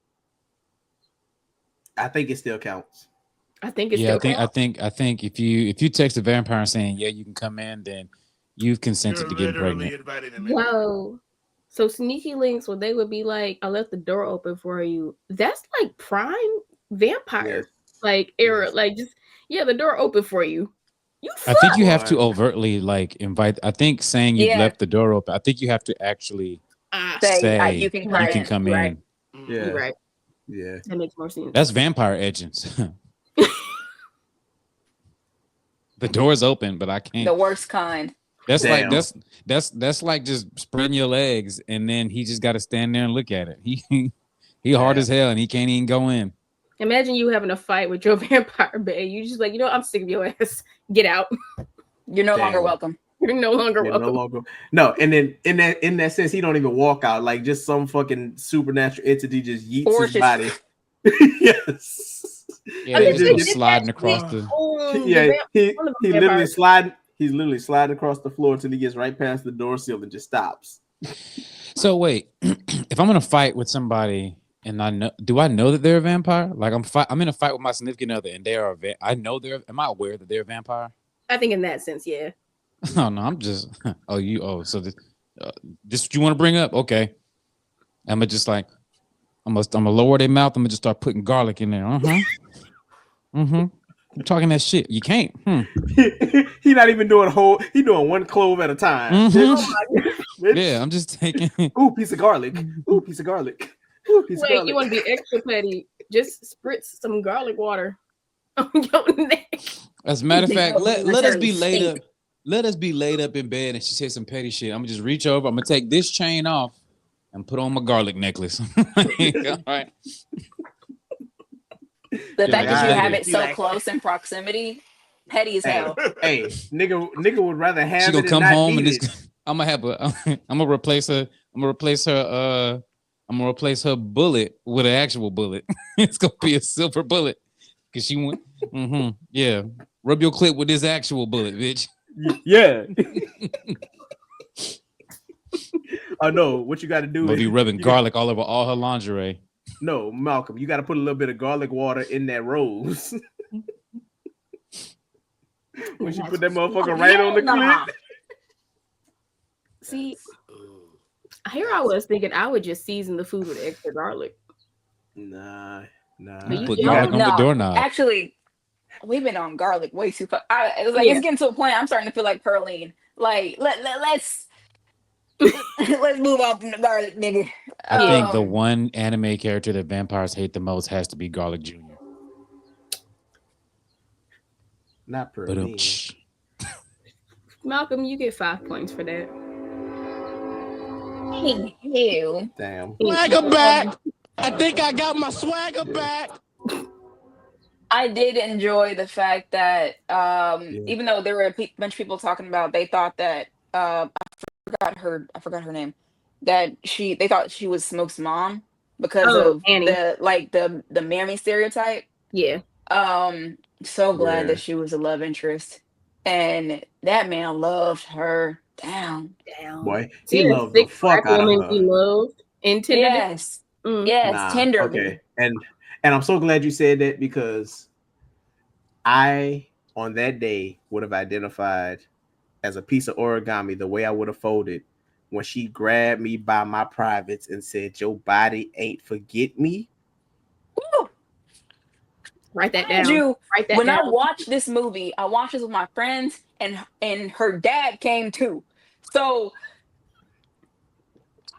I think it still counts. I think if you text a vampire saying yeah you can come in, then you've consented to getting pregnant. Whoa. So sneaky links, well, they would be like, "I left the door open for you." That's like prime vampire. Like era, like just the door open for you. I think you have to overtly like invite. I think saying you've left the door open. I think you have to actually say you can come in. Yeah, You're right. Yeah, that makes more sense. That's vampire agents. The door's open, but I can't. The worst kind. That's like that's like just spreading your legs, and then he just got to stand there and look at it. He hard as hell, and he can't even go in. Imagine you having a fight with your vampire bae. You just like, I'm sick of your ass. Get out. You're no longer welcome. You're no longer welcome. No, and then in that sense, he don't even walk out. Like just some fucking supernatural entity just yeets his body. Yes. Yeah, he just was sliding across the. He literally sliding. He's literally sliding across the floor until he gets right past the door sill and just stops. So wait, if I'm gonna fight with somebody and do I know that they're a vampire? Like I'm in a fight with my significant other and they are I know am I aware that they're a vampire? I think in that sense, yeah. Oh no, I'm just so this what you want to bring up? Okay, I'm gonna lower their mouth. I'm gonna just start putting garlic in there. You're talking that shit. You can't. He not even doing he doing one clove at a time. Yeah, I'm just taking. Ooh, piece of garlic. Ooh, piece of garlic. Ooh, piece of garlic. You want to be extra petty? Just spritz some garlic water on your neck. As a matter of fact, let us be laid up. Let us be laid up in bed, and she says some petty shit. I'm gonna just reach over. I'm gonna take this chain off and put on my garlic necklace. All right. The fact that you have it so close in proximity, petty as hell. Hey, nigga would rather have. She gonna it come and home and it. I'm gonna replace her. I'm gonna replace her bullet with an actual bullet. It's gonna be a silver bullet because she went. Yeah, rub your clip with this actual bullet, bitch. Yeah. I know what you got to do. We'll be rubbing garlic all over all her lingerie. No, Malcolm, you got to put a little bit of garlic water in that rose. When you put that motherfucker right on the clip. See, here I was thinking I would just season the food with extra garlic. Nah. Put garlic on the doorknob. Actually, we've been on garlic way too far. It's getting to a point I'm starting to feel like Pearline. Like let's move on from the garlic, nigga. I think the one anime character that vampires hate the most has to be Garlic Jr. Not Pearline. Malcolm, you get 5 points for that. Ew. Damn. Swagger back. I think I got my swagger back. I did enjoy the fact that even though there were a bunch of people talking about, they thought that I forgot her name. That they thought she was Smoke's mom because of Annie. the mammy stereotype. Yeah. So glad that she was a love interest, and that man loved her down. Boy, he loved the fuck out of her. He loved and tender. Yes, tender. Okay, and I'm so glad you said that because I on that day would have identified as a piece of origami the way I would have folded when she grabbed me by my privates and said, "Your body ain't forget me." Ooh. Write that down. When I watched this movie, I watched this with my friends, and her dad came too. So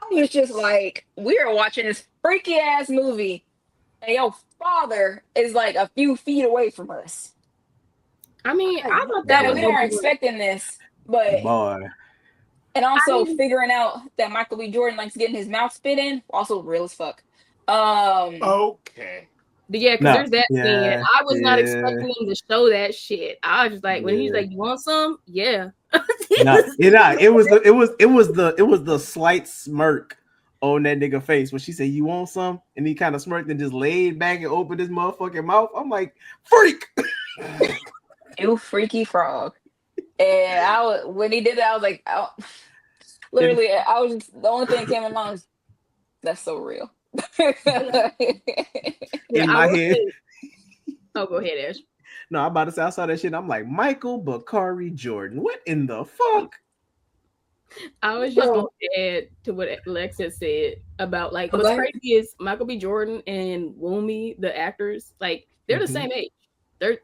I was just like, we are watching this freaky ass movie, and your father is like a few feet away from us. I mean, I thought that we weren't expecting this, but boy. And also figuring out that Michael B. Jordan likes getting his mouth spit in, also real as fuck. Okay. But yeah, because there's that scene. And I was not expecting him to show that shit. I was just like, when he's like, "You want some?" Yeah. It was the slight smirk on that nigga face when she said, "You want some?" And he kind of smirked and just laid back and opened his motherfucking mouth. I'm like, freak. You freaky frog. And when he did that, I was like, literally, the only thing that came to mind was, that's so real. In my head. Oh, go ahead, Ash. No, I'm about to say, I saw that shit. I'm like, Michael Bakari Jordan. What in the fuck? I was just going to add to what Lex had said about like what's crazy is Michael B. Jordan and Woomy, the actors, like they're the same age. They're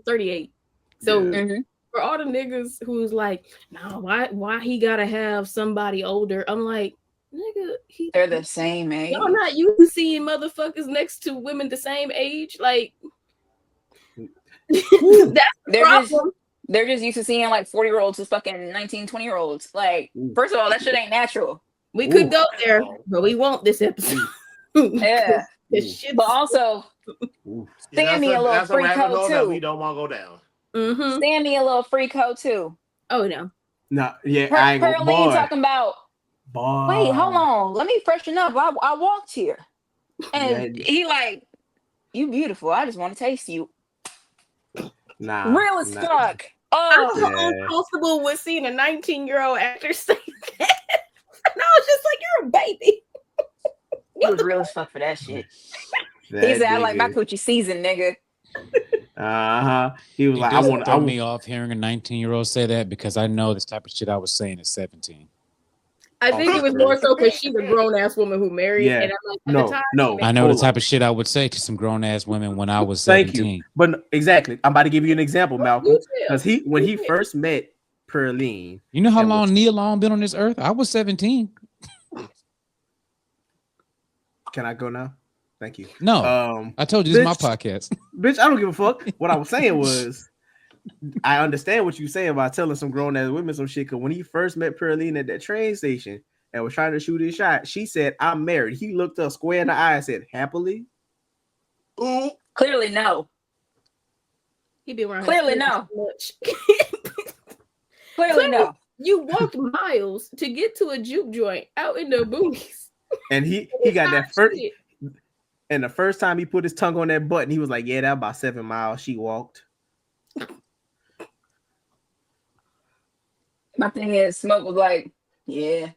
38. So For all the niggas who's like, no, why he gotta have somebody older? I'm like, nigga, they're the same age. Y'all not used to seeing motherfuckers next to women the same age, like. That's the problem. They're just used to seeing like 40-year-olds with fucking 19, 20-year-olds. Like, first of all, that shit ain't natural. We could go there, but we won't this episode. Yeah. But also, stand me a little freak hoe too. We don't want to go down. Stand me a little freak hoe too. Oh no. No, yeah, I ain't gonna. Pearline talking about. Boy. Wait, hold on. Let me freshen up. I walked here, and he like, you beautiful. I just want to taste you. Nah, real as fuck. I'm so uncomfortable with seeing a 19-year-old actor say that. And I was just like, you're a baby. He was real as fuck for that shit. He said, I like my coochie season, nigga. He was like, I want to throw me off hearing a 19-year-old say that because I know this type of shit I was saying at 17. I think it was more so because she's a grown-ass woman who married. Yeah. And I'm like, no. I know the type of shit I would say to some grown-ass women when I was 17. Thank you. But exactly. I'm about to give you an example, Malcolm. Because when he first met Pearline. You know how long Nia Long been on this earth? I was 17. Can I go now? Thank you. No. I told you this is my podcast. Bitch, I don't give a fuck. What I was saying was, I understand what you say about telling some grown ass women some shit. Because when he first met Pearline at that train station and was trying to shoot his shot, she said, "I'm married." He looked her square in the eye and said, "Happily?" Ooh, clearly no. He be around. Clearly no. Much. Clearly no. You walked miles to get to a juke joint out in the boonies. And he got that first. And the first time he put his tongue on that button, he was like, "Yeah, that about 7 miles she walked." My thing is, Smoke was like, "Yeah,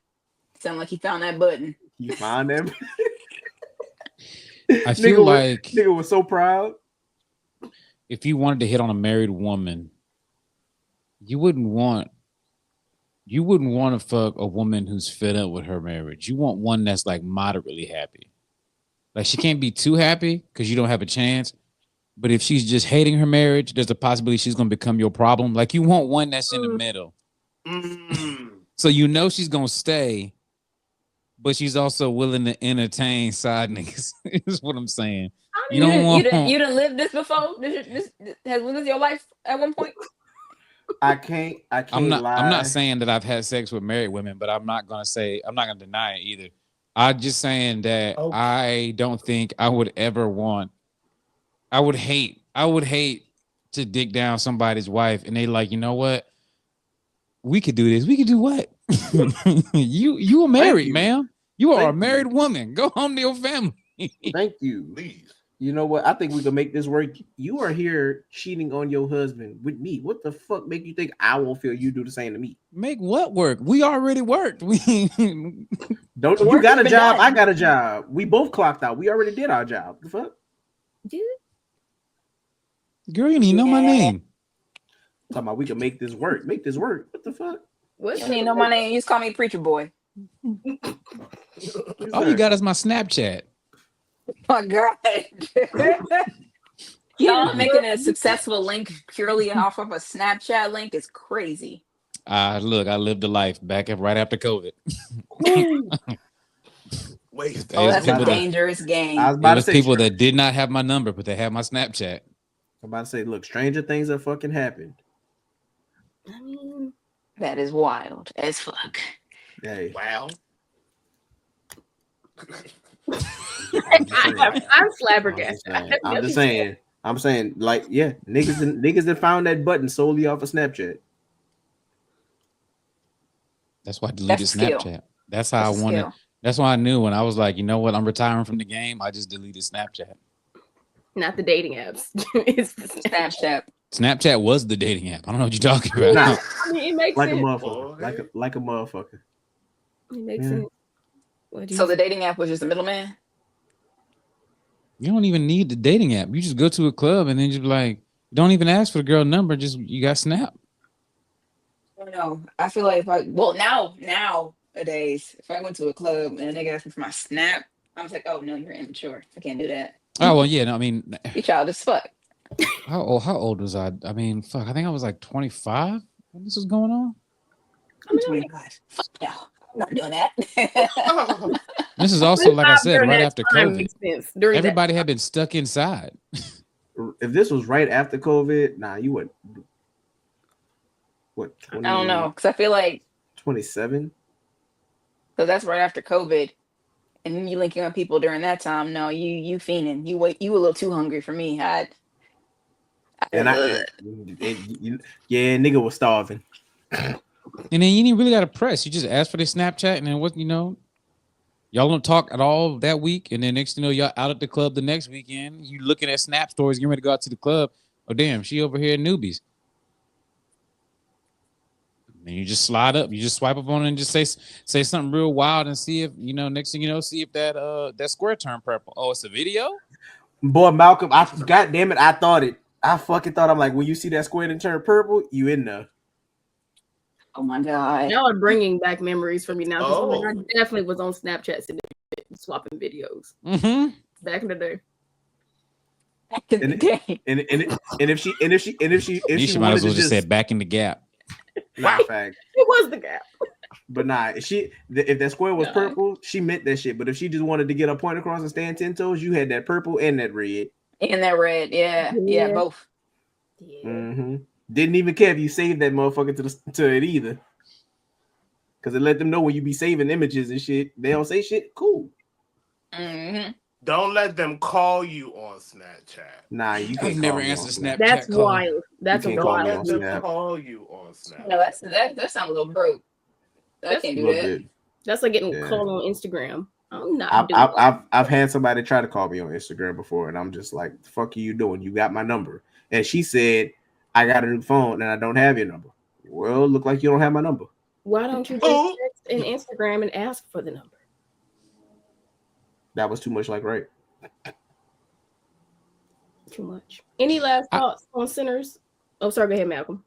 sound like he found that button." You found him. I feel like nigga was so proud. If you wanted to hit on a married woman, you wouldn't want to fuck a woman who's fed up with her marriage. You want one that's like moderately happy. Like she can't be too happy because you don't have a chance. But if she's just hating her marriage, there's a possibility she's gonna become your problem. Like you want one that's in the middle. So you know she's gonna stay, but she's also willing to entertain side niggas. Is what I'm saying. You didn't live this before. This has lived your life at one point. I can't I'm lie. not saying that I've had sex with married women, but I'm not gonna deny it either. I'm just saying that I don't think I would ever want. I would hate to dick down somebody's wife and they like, you know what? We could do this. We could do what? you are married, ma'am. You are a married woman. Go home to your family. Thank you. Please. You know what? I think we can make this work. You are here cheating on your husband with me. What the fuck make you think I won't feel you do the same to me? Make what work? We already worked. Don't you got a job? I got a job. We both clocked out. We already did our job. The fuck? Dude. Girl, you didn't know my name. Talking about we can make this work. Make this work. What the fuck? You didn't know my name. You just call me Preacher Boy. All you got is my Snapchat. My God. Y'all making a successful link purely off of a Snapchat link is crazy. Look, I lived a life right after COVID. Wait, that's a dangerous game. I was about to say people that did not have my number, but they had my Snapchat. I'm about to say, look, stranger things have fucking happened. I mean, that is wild as fuck. Hey. Wow. I'm flabbergasted. I'm just saying. I'm saying, like, yeah, niggas that found that button solely off of Snapchat. That's why I deleted Snapchat. That's how I wanted. That's why I knew when I was like, you know what, I'm retiring from the game. I just deleted Snapchat. Not the dating apps. It's the Snapchat. Snapchat was the dating app. I don't know what you're talking about. Nah, I mean, it makes like sense. a motherfucker. Like a motherfucker. It makes sense. So the dating app was just a middleman? You don't even need the dating app. You just go to a club and then just like, don't even ask for the girl number. Just you got Snap. No, I feel like nowadays, if I went to a club and a nigga asked me for my Snap, I was like, oh no, you're immature. I can't do that. Oh well, yeah. No, I mean, you childish as fuck. How old was I? I mean, fuck. I think I was like 25 when this was going on. I'm 25. Fuck no, I'm not doing that. This is also, like I said, right after COVID. Everybody had been stuck inside. If this was right after COVID, nah, you would. What? 20, I don't know, because I feel like 27. So that's right after COVID, and you linking up people during that time. No, you fiending. You a little too hungry for me. Yeah, nigga was starving. And then you didn't really got to press. You just asked for the Snapchat, and then what? Y'all don't talk at all that week, and then next thing you know, y'all out at the club the next weekend. You looking at Snap stories, getting ready to go out to the club. Oh damn, she over here at Newbies. And you just slide up, you just swipe up on it and just say something real wild and see if next thing you know, see if that square turned purple. Oh, it's a video? Boy, Malcolm, God damn it, I fucking thought, I'm like, when you see that square and turn purple, you in there. Oh my god. Y'all are bringing back memories for me now. Oh. I definitely was on Snapchat swapping videos. Mm-hmm. Back in the day. And if she might as well just said back in the gap. Nah, fact. It was the gap. But nah, if that square was purple, she meant that shit. But if she just wanted to get a point across and stand 10 toes, you had that purple and that red. And that red, yeah, both. Yeah. Mm-hmm. Didn't even care if you saved that motherfucker to it either. Because it let them know when you be saving images and shit, they don't say shit. Cool. Mm-hmm. Don't let them call you on Snapchat. Nah, you can't. I've never answered Snapchat. That's call. wild. That's a wild. Don't let them call you on Snapchat. No, that sounds a little broke. I can't do that. Bit. That's like getting called on Instagram. I'm not doing I've had somebody try to call me on Instagram before, and I'm just like, the fuck are you doing? You got my number. And she said, I got a new phone and I don't have your number. Well, look like you don't have my number. Why don't you just text in Instagram and ask for the number? That was too much like right. Too much. Any last thoughts on Sinners? Oh, sorry, go ahead, Malcolm.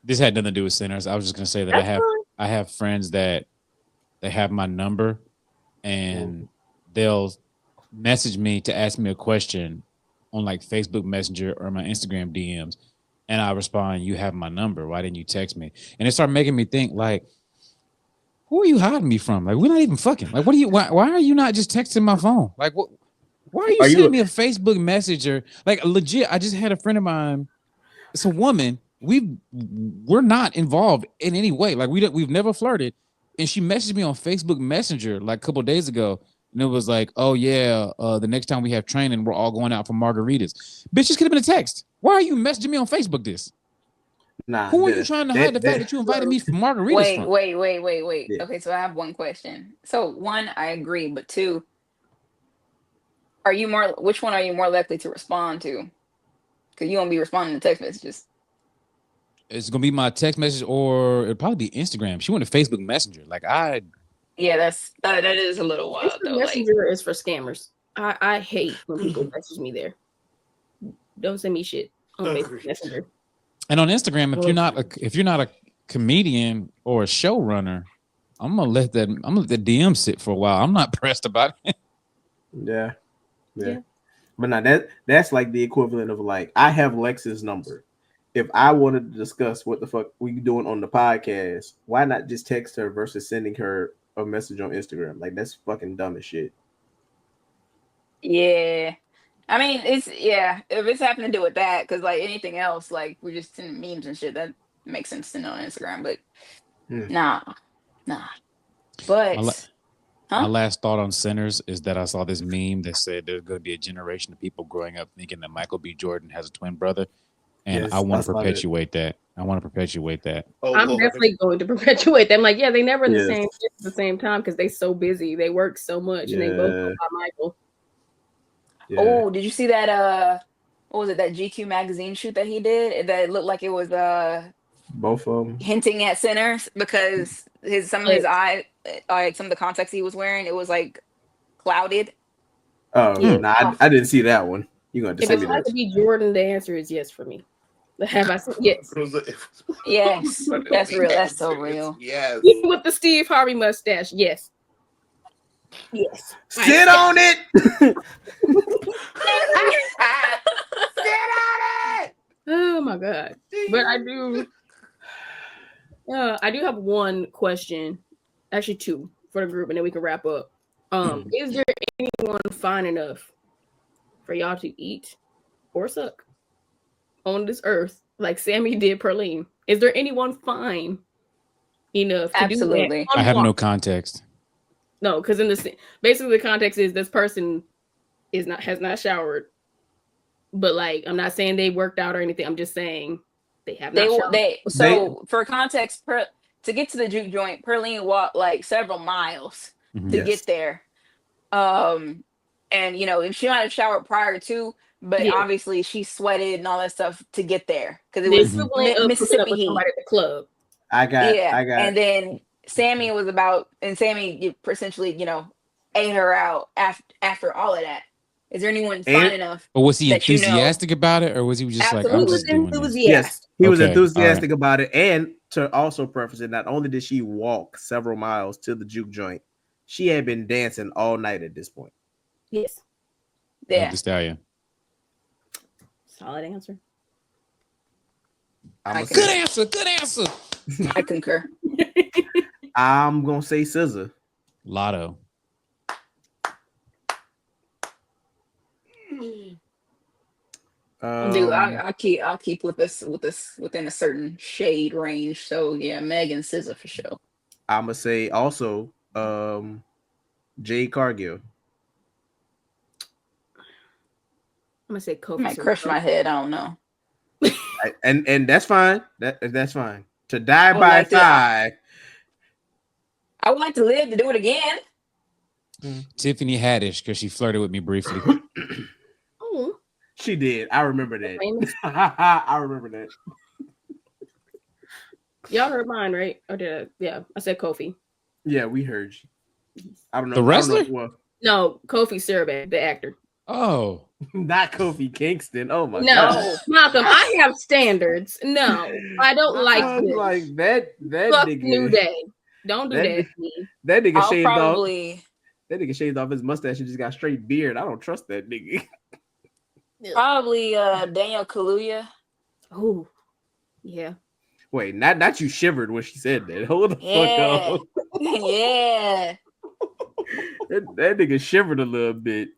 This had nothing to do with Sinners. I was just gonna say that I have friends that they have my number and they'll message me to ask me a question on like Facebook Messenger or my Instagram DMs. And I respond, you have my number. Why didn't you text me? And it started making me think, like, who are you hiding me from? Like, we're not even fucking. Like, why are you not just texting my phone? Like, what? Why are you sending me a Facebook Messenger? Like, legit, I just had a friend of mine. It's a woman. We're not involved in any way. Like, we've never flirted. And she messaged me on Facebook Messenger like a couple of days ago. And it was like, oh, yeah, the next time we have training, we're all going out for margaritas. Bitch, this could have been a text. Why are you messaging me on Facebook this? Nah, who are you trying to hide the fact that you invited me for margaritas from? Wait. Yeah. Okay, so I have one question. So one, I agree, but two, which one are you more likely to respond to? Because you won't be responding to text messages. It's gonna be my text message, or it'll probably be Instagram. She went to Facebook Messenger. Yeah, that is a little wild though. Messenger is for scammers. I hate when people message me there. Don't send me shit on Facebook Messenger. And on Instagram, if you're not a comedian or a showrunner, I'm gonna let the DM sit for a while. I'm not pressed about it. Yeah. But now that's like the equivalent of like, I have Lex's number. If I wanted to discuss what the fuck we doing on the podcast, why not just text her versus sending her a message on Instagram? Like, that's fucking dumb as shit. Yeah. I mean, if it's having to do with that, because like anything else, like we're just sending memes and shit, that makes sense to know on Instagram. But nah. But my last thought on Sinners is that I saw this meme that said there's going to be a generation of people growing up thinking that Michael B. Jordan has a twin brother, and I want to perpetuate that. I'm definitely going to perpetuate that. I'm like, they never in the same shit at the same time because they so busy. They work so much, and they both go by Michael. Yeah. Oh, did you see that? What was it? That GQ magazine shoot that he did? That looked like it was both of them hinting at Sinners because some of his eye, like some of the context he was wearing, it was like clouded. Oh, yeah. I didn't see that one. You're going to send me that. If it's to be Jordan, the answer is yes for me. Have I said yes? Yes, that's real. That's so real. Yes. Even with the Steve Harvey mustache, yes. Yes. Sit on it. Sit god! But I do have one question, actually two for the group, and then we can wrap up. Is there anyone fine enough for y'all to eat or suck on this earth like Sammy did Perlene? Is there anyone fine enough to do that? I have no context. No, because basically the context is this person has not showered, but like I'm not saying they worked out or anything. I'm just saying they have not showered. For context, to get to the juke joint, Perlene walked like several miles to get there. And you know, she might have showered prior to, but obviously she sweated and all that stuff to get there because it was Mississippi heat. At the club. I got. And then Sammy Sammy essentially, you know, ate her out after all of that. Is there anyone fine enough? But was he enthusiastic about it, or was he just like, I'm just doing it? Yes, he was enthusiastic about it. And to also preface it, not only did she walk several miles to the juke joint, she had been dancing all night at this point. Yes. Yeah. The stallion. Solid answer. Good answer. Good answer. I concur. I'm gonna say scissor. Lotto. Dude, I'll keep with this within a certain shade range. So yeah, Meg and SZA for sure. I'm gonna say also Jade Cargill. I'm gonna say Kofi. I might crush my head. I don't know. and that's fine. That's fine. To die by fire. I would like to live to do it again. Tiffany Haddish, because she flirted with me briefly. Oh, she did. I remember that. I remember that. Y'all heard mine, right? Or did I? Yeah, I said Kofi. Yeah, we heard you. I don't know. The wrestler? No, Kofi Siriboe, the actor. Oh. Not Kofi Kingston. Oh my god. No, Malcolm, I have standards. No, I don't like this. Like that Fuck nigga. New Day. Don't do that to me. That nigga shaved off. That nigga shaved off his mustache and just got straight beard. I don't trust that nigga. Probably Daniel Kaluuya. Oh, yeah. Wait, not you shivered when she said that. Hold the fuck up. Yeah. that nigga shivered a little bit.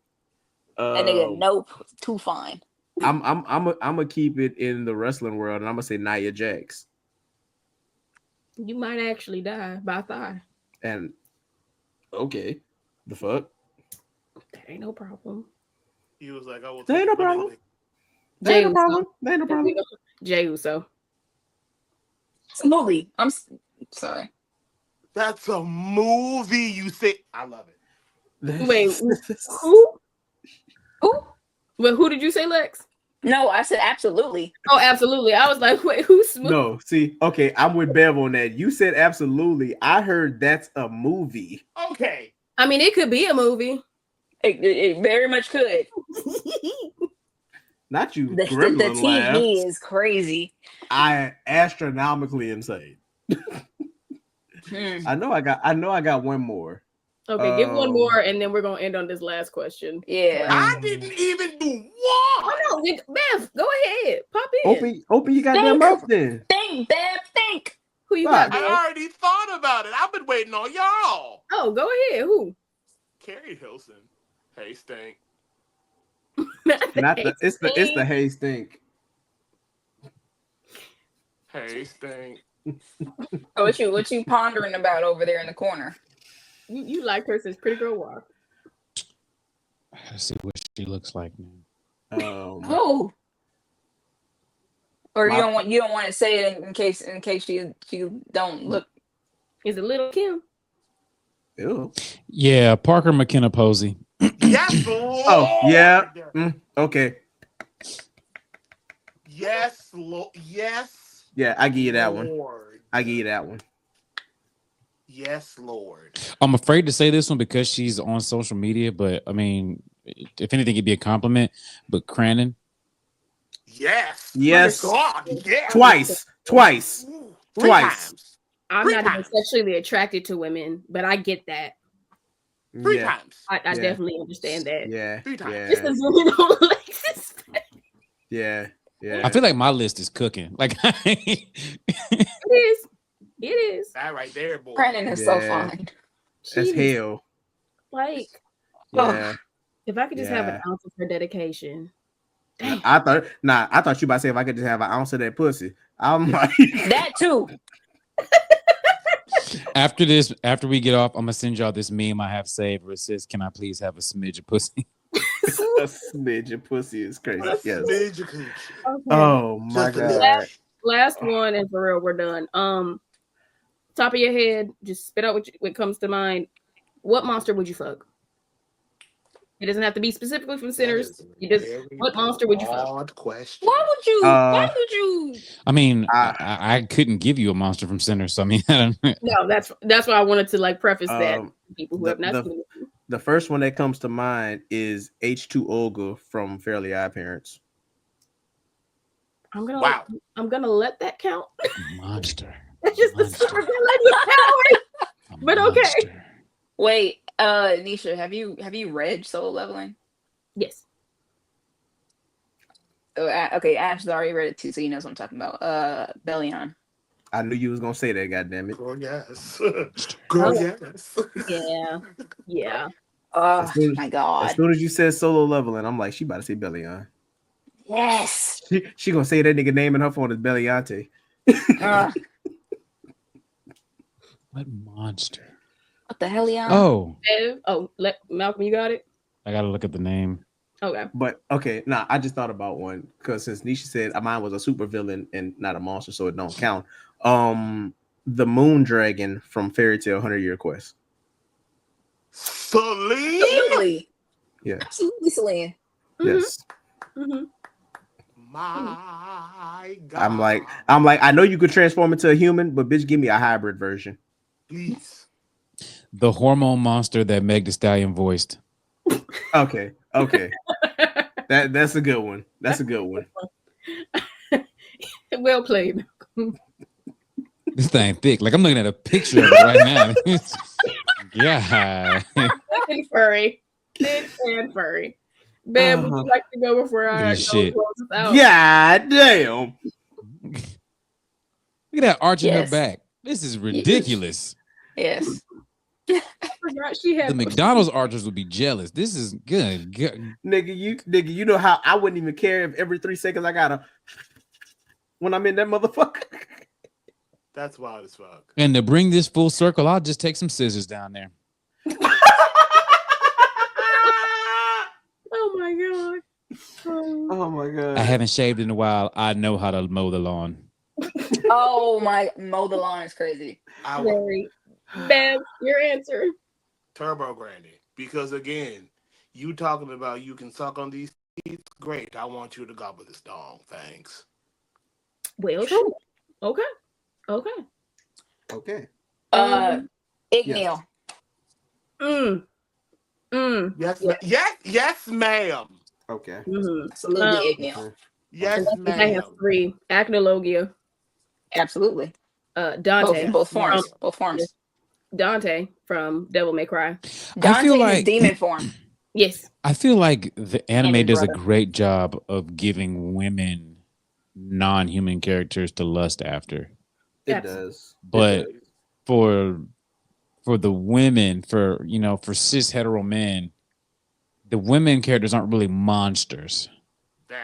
That nigga, nope, too fine. I'm gonna keep it in the wrestling world, and I'm gonna say Nia Jax. You might actually die by thigh. And okay, the fuck? That ain't no problem. He was like, that ain't no problem. That ain't no problem. That ain't no problem. Jey Uso. Absolutely. I'm sorry. That's a movie. You say I love it. Wait, who? Well, who did you say, Lex? No, I said absolutely. Oh, absolutely. I was like, wait, who's Smooth? No, see, okay, I'm with Bev on that. You said absolutely. I heard that's a movie. Okay. I mean, it could be a movie. It very much could. Not you. The TV is crazy. I astronomically insane. I know I got one more. Okay, give one more, and then we're gonna end on this last question. Yeah, I didn't even do one. Oh no, Bev, go ahead, pop in. Open your goddamn mouth then. Think, Bev, think. Who you got? I already thought about it. I've been waiting on y'all. Oh, go ahead. Who? Carrie Hilson. Hey, stink. It's the hey stink. Hey, stink. Oh, what you pondering about over there in the corner? You liked her since Pretty Girl Walk. Let's see what she looks like now. Who? Or you don't want to say it in case she don't look. Is it Little Kim? Ew. Yeah, Parker McKenna Posey. Yes. Oh yeah. Okay. Yes. Yes. Yeah, I give you that Lord. one. I give you that one. Yes, Lord. I'm afraid to say this one because she's on social media, but I mean, if anything, it'd be a compliment. But Cranon. Yes. Yes. Oh God, yes. Twice. Times. I'm not even sexually attracted to women, but I get that. Three times. I definitely understand that. Yeah. 3 times. Yeah. Just as women don't like this. Yeah. Yeah. I feel like my list is cooking. Like it is. It is. That right there, boy. Brandon is so fine. That's hell. Like, yeah. If I could just have an ounce of her dedication. Damn. I thought you about to say if I could just have an ounce of that pussy. I'm like that too. After we get off, I'm gonna send y'all this meme I have saved where it says, "Can I please have a smidge of pussy?" A smidge of pussy is crazy. Yes. Okay. Oh my god. Last one, and for real, we're done. Top of your head, just spit out what comes to mind. What monster would you fuck? It doesn't have to be specifically from Sinners. What monster would you fuck? Question. Why would you? Why would you? I mean, I couldn't give you a monster from Sinners, so I mean, no, that's why I wanted to like preface that people who have not seen it. The first one that comes to mind is H2 Olga from Fairly Odd Parents. I'm gonna let that count. Monster. That's just the super villain power. But okay. Wait, Nisha, have you read Solo Leveling? Yes. Oh, okay, Ash already read it too, so he knows what I'm talking about. Bellion. I knew you was gonna say that, goddammit. Girl, yes. Girl, yes. Yeah. Yeah. Oh my god. As soon as you said Solo Leveling, I'm like, she about to say Bellion. Yes. She gonna say that nigga name in her phone is Belliante. What monster? What the hell, y'all? Malcolm, you got it? I gotta look at the name. Okay. But okay, I just thought about one because since Nisha said mine was a super villain and not a monster, so it don't count. The Moon Dragon from Fairy Tail 100-Year Quest. Celine. Yeah. Absolutely Celine. Yes. Mm-hmm. My God. I'm like, I know you could transform into a human, but bitch, give me a hybrid version. Please. The hormone monster that Meg Thee Stallion voiced. Okay. That's a good one. That's a good one. Well played. This thing thick. Like I'm looking at a picture of it right now. Yeah. And furry. Thick and furry. Ben, would you like to go before I close this out? Yeah, damn. Look at that arch in her back. This is ridiculous. Yes. I forgot she had the McDonald's archers would be jealous. This is good. Nigga, you know how I wouldn't even care if every 3 seconds I gotta when I'm in that motherfucker. That's wild as fuck. And to bring this full circle, I'll just take some scissors down there. Oh my god. Oh my god. I haven't shaved in a while. I know how to mow the lawn. Oh my, mow the lawn is crazy. Very. Bev, your answer. Turbo Granny. Because again, you talking about you can suck on these teeth. Great. I want you to gobble this dong. Thanks. Well, sure. Okay. Igneel. Yes, ma'am. Okay. Mm-hmm. Absolutely, Igneel. Yes, ma'am. I have 3. Acnologia. Absolutely. Dante. Both forms. Both forms. Dante from Devil May Cry. Dante I feel like is demon form. Yes. I feel like the anime does a great job of giving women non-human characters to lust after. It does. But for the women, for cis hetero men, the women characters aren't really monsters.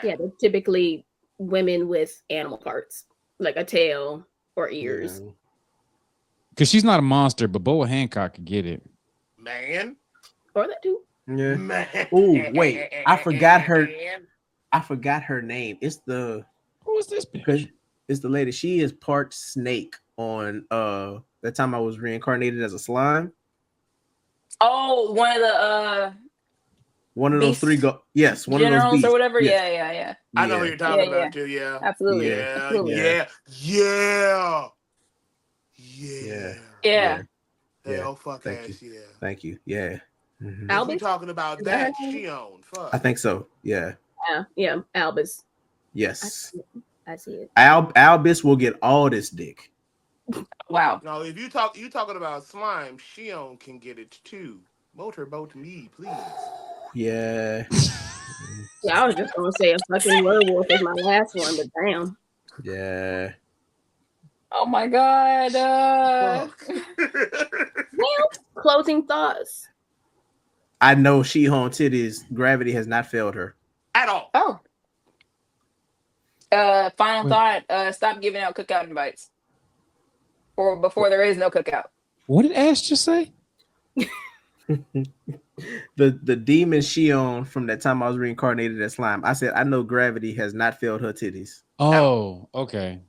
Yeah, they're typically women with animal parts, like a tail or ears. Because she's not a monster, but Boa Hancock could get it. Man. Or that too. Yeah. Man. Oh, wait. I forgot her name. It's the who is this bitch? It's the lady. She is part snake on that time I was reincarnated as a slime. Oh, one of those 3 yes, one generals of those beasts. or whatever. Yes. Yeah. I know what you're talking about too. Yeah. Absolutely. Yeah. Hell, fuck ass. Yeah. Thank you. Yeah. Mm-hmm. Albus? You talking about that? Shion. Fuck. I think so. Yeah. Yeah. Albus. Yes. I see it. Albus will get all this dick. Wow. No, if you talking about slime, Shion can get it too. Motorboat me, please. Yeah. Yeah, I was just gonna say a fucking werewolf is my last one, but damn. Yeah. Oh my god. Well, closing thoughts. I know she on titties. Gravity has not failed her at all. Oh. Final thought. Stop giving out cookout invites. Or before there is no cookout. What did Ash just say? the demon Shion from that time I was reincarnated as slime. I said I know Gravity has not failed her titties. Oh, okay.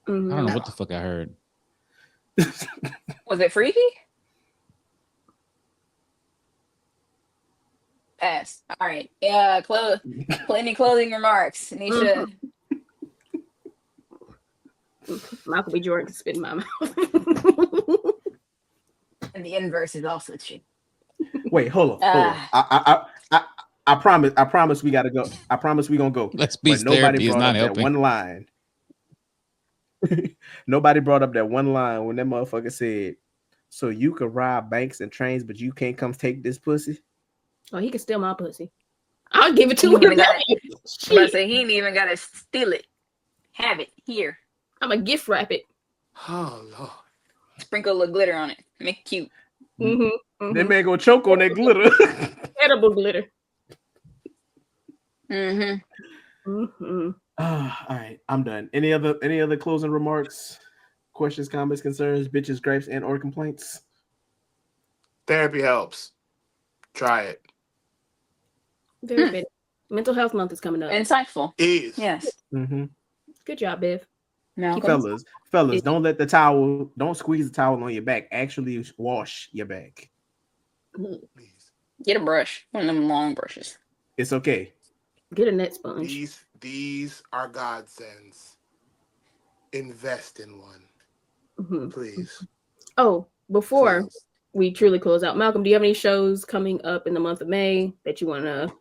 Mm-hmm. I don't know what the fuck I heard. Was it freaky? Pass. All right. Yeah. Any closing remarks, Nisha? Michael B. Jordan can spit in my mouth. And the inverse is also true. Wait, hold on. I promise we gotta go. I promise we gonna go. Let's be therapy is not helping. That one line. Nobody brought up that one line when that motherfucker said, "So you could rob banks and trains, but you can't come take this pussy." Oh, he can steal my pussy. I'll give it to him. But say he ain't even gotta steal it. Have it here. I'm a gift wrap it. Oh Lord. Sprinkle a little glitter on it. Make it cute. That man gonna choke on that glitter. Edible glitter. All right, I'm done. Any other closing remarks, questions, comments, concerns, bitches, gripes, and or complaints? Therapy helps. Try it. Very good. Mental Health Month is coming up. Insightful. Yes. Good job, Biv. No, fellas, don't squeeze the towel on your back. Actually wash your back. Please. Get a brush. One of them long brushes. It's okay. Get a net sponge. These are godsends. Invest in one. Please. Oh, before we truly close out, Malcolm, do you have any shows coming up in the month of May that you want to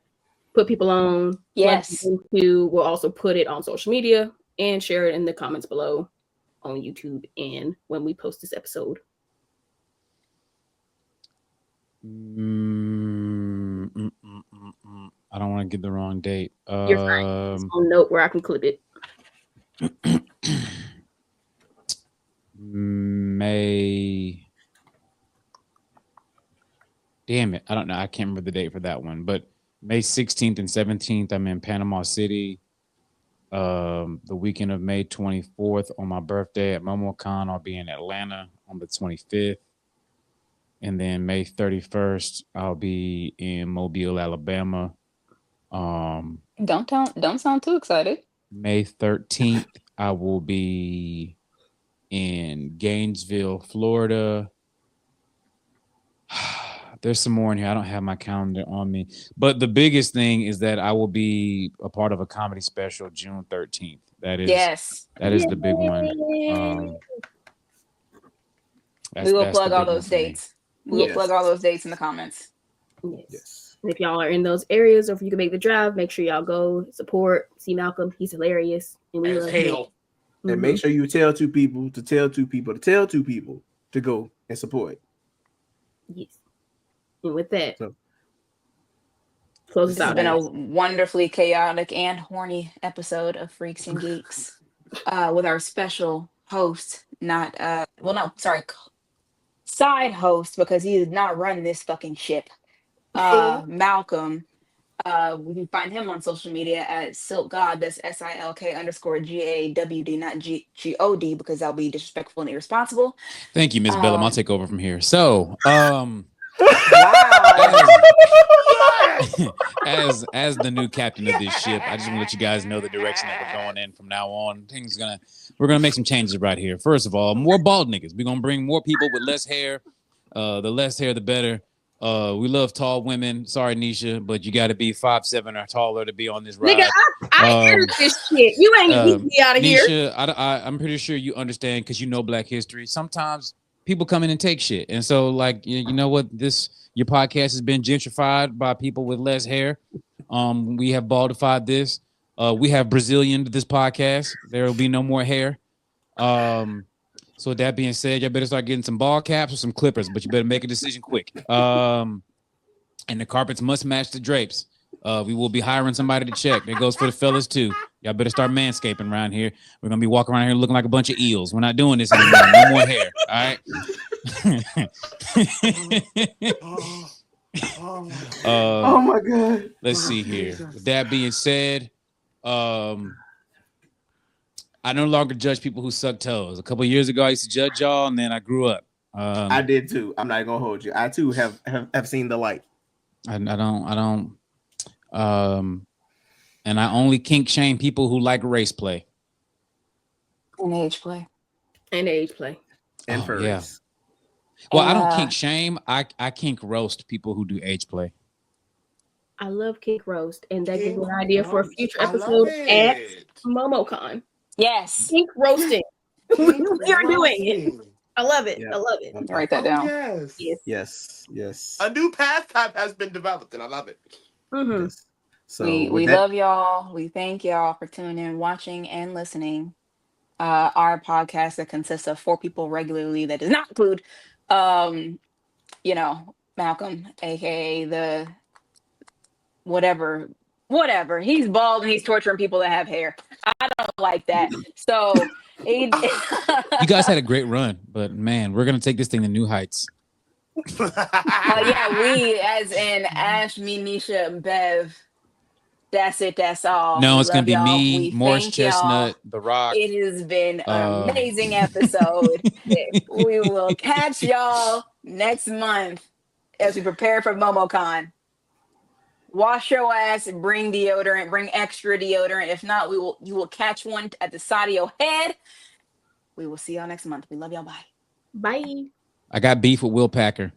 put people on? Yes. We'll also put it on social media and share it in the comments below on YouTube and when we post this episode. I don't want to get the wrong date. You're fine. On note where I can clip it. May. Damn it. I don't know. I can't remember the date for that one. But May 16th and 17th, I'm in Panama City. The weekend of May 24th on my birthday at MomoCon, I'll be in Atlanta on the 25th. And then May 31st, I'll be in Mobile, Alabama. Don't sound too excited. May 13th, I will be in Gainesville, Florida. There's some more in here. I don't have my calendar on me. But the biggest thing is that I will be a part of a comedy special June 13th. That is the big one. We will plug all those dates. We will plug all those dates in the comments. Yes. And if y'all are in those areas or if you can make the drive, make sure y'all go support, see Malcolm. He's hilarious. And we love him. And make sure you tell two people to tell two people to tell two people to go and support. Yes. And with that, close us out. It's been a wonderfly chaotic and horny episode of Freecs N Geecs with our special host, side host, because he did not run this fucking ship. Malcolm. We can find him on social media at SilkGod. That's SILK_GAWD, not GOD, because that'll be disrespectful and irresponsible. Thank you, Miss Bellum. I'll take over from here. So, as the new captain of this ship, I just want to let you guys know the direction that we're going in from now on. We're gonna make some changes right here. First of all, more bald niggas. We're gonna bring more people with less hair. The less hair, the better. We love tall women. Sorry, Nisha, but you got to be 5'7" or taller to be on this ride. Nigga, I heard this shit. You ain't get me out of Nisha, here. I'm pretty sure you understand because you know Black history. Sometimes people come in and take shit, and so like you know what, your podcast has been gentrified by people with less hair. We have baldified this. We have Brazilianed this podcast. There will be no more hair. So with that being said, y'all better start getting some ball caps or some clippers, but you better make a decision quick. And the carpets must match the drapes. We will be hiring somebody to check. That goes for the fellas too. Y'all better start manscaping around here. We're gonna be walking around here looking like a bunch of eels. We're not doing this anymore. No more hair. All right. Oh my God. Let's see here. With that being said, I no longer judge people who suck toes. A couple of years ago, I used to judge y'all, and then I grew up. I did too. I'm not gonna hold you. I too have seen the light. I don't. And I only kink shame people who like race play and age play and furries. Yeah. Well, I don't kink shame. I kink roast people who do age play. I love kink roast, and that gives me an idea for a future episode at MomoCon. Yes, kink roasting. We are doing it. I love it. Yeah. I love it. Write that down. Yes. A new pastime has been developed, and I love it. Mm-hmm. Yes. So we love y'all. We thank y'all for tuning in, watching, and listening. Our podcast that consists of 4 people regularly. That does not include, Malcolm, aka the whatever. He's bald and he's torturing people that have hair. I don't like that. So you guys had a great run, but man, we're gonna take this thing to new heights. Yeah, we as in Ash, me, Nisha, and Bev. That's it. That's all. No, it's gonna be me, Morris Chestnut, The Rock. It has been an amazing episode. We will catch y'all next month as we prepare for MomoCon. Wash your ass and bring deodorant. Bring extra deodorant. If not, you will catch one at the side of your head. We will see y'all next month. We love y'all. Bye. Bye. I got beef with Will Packer.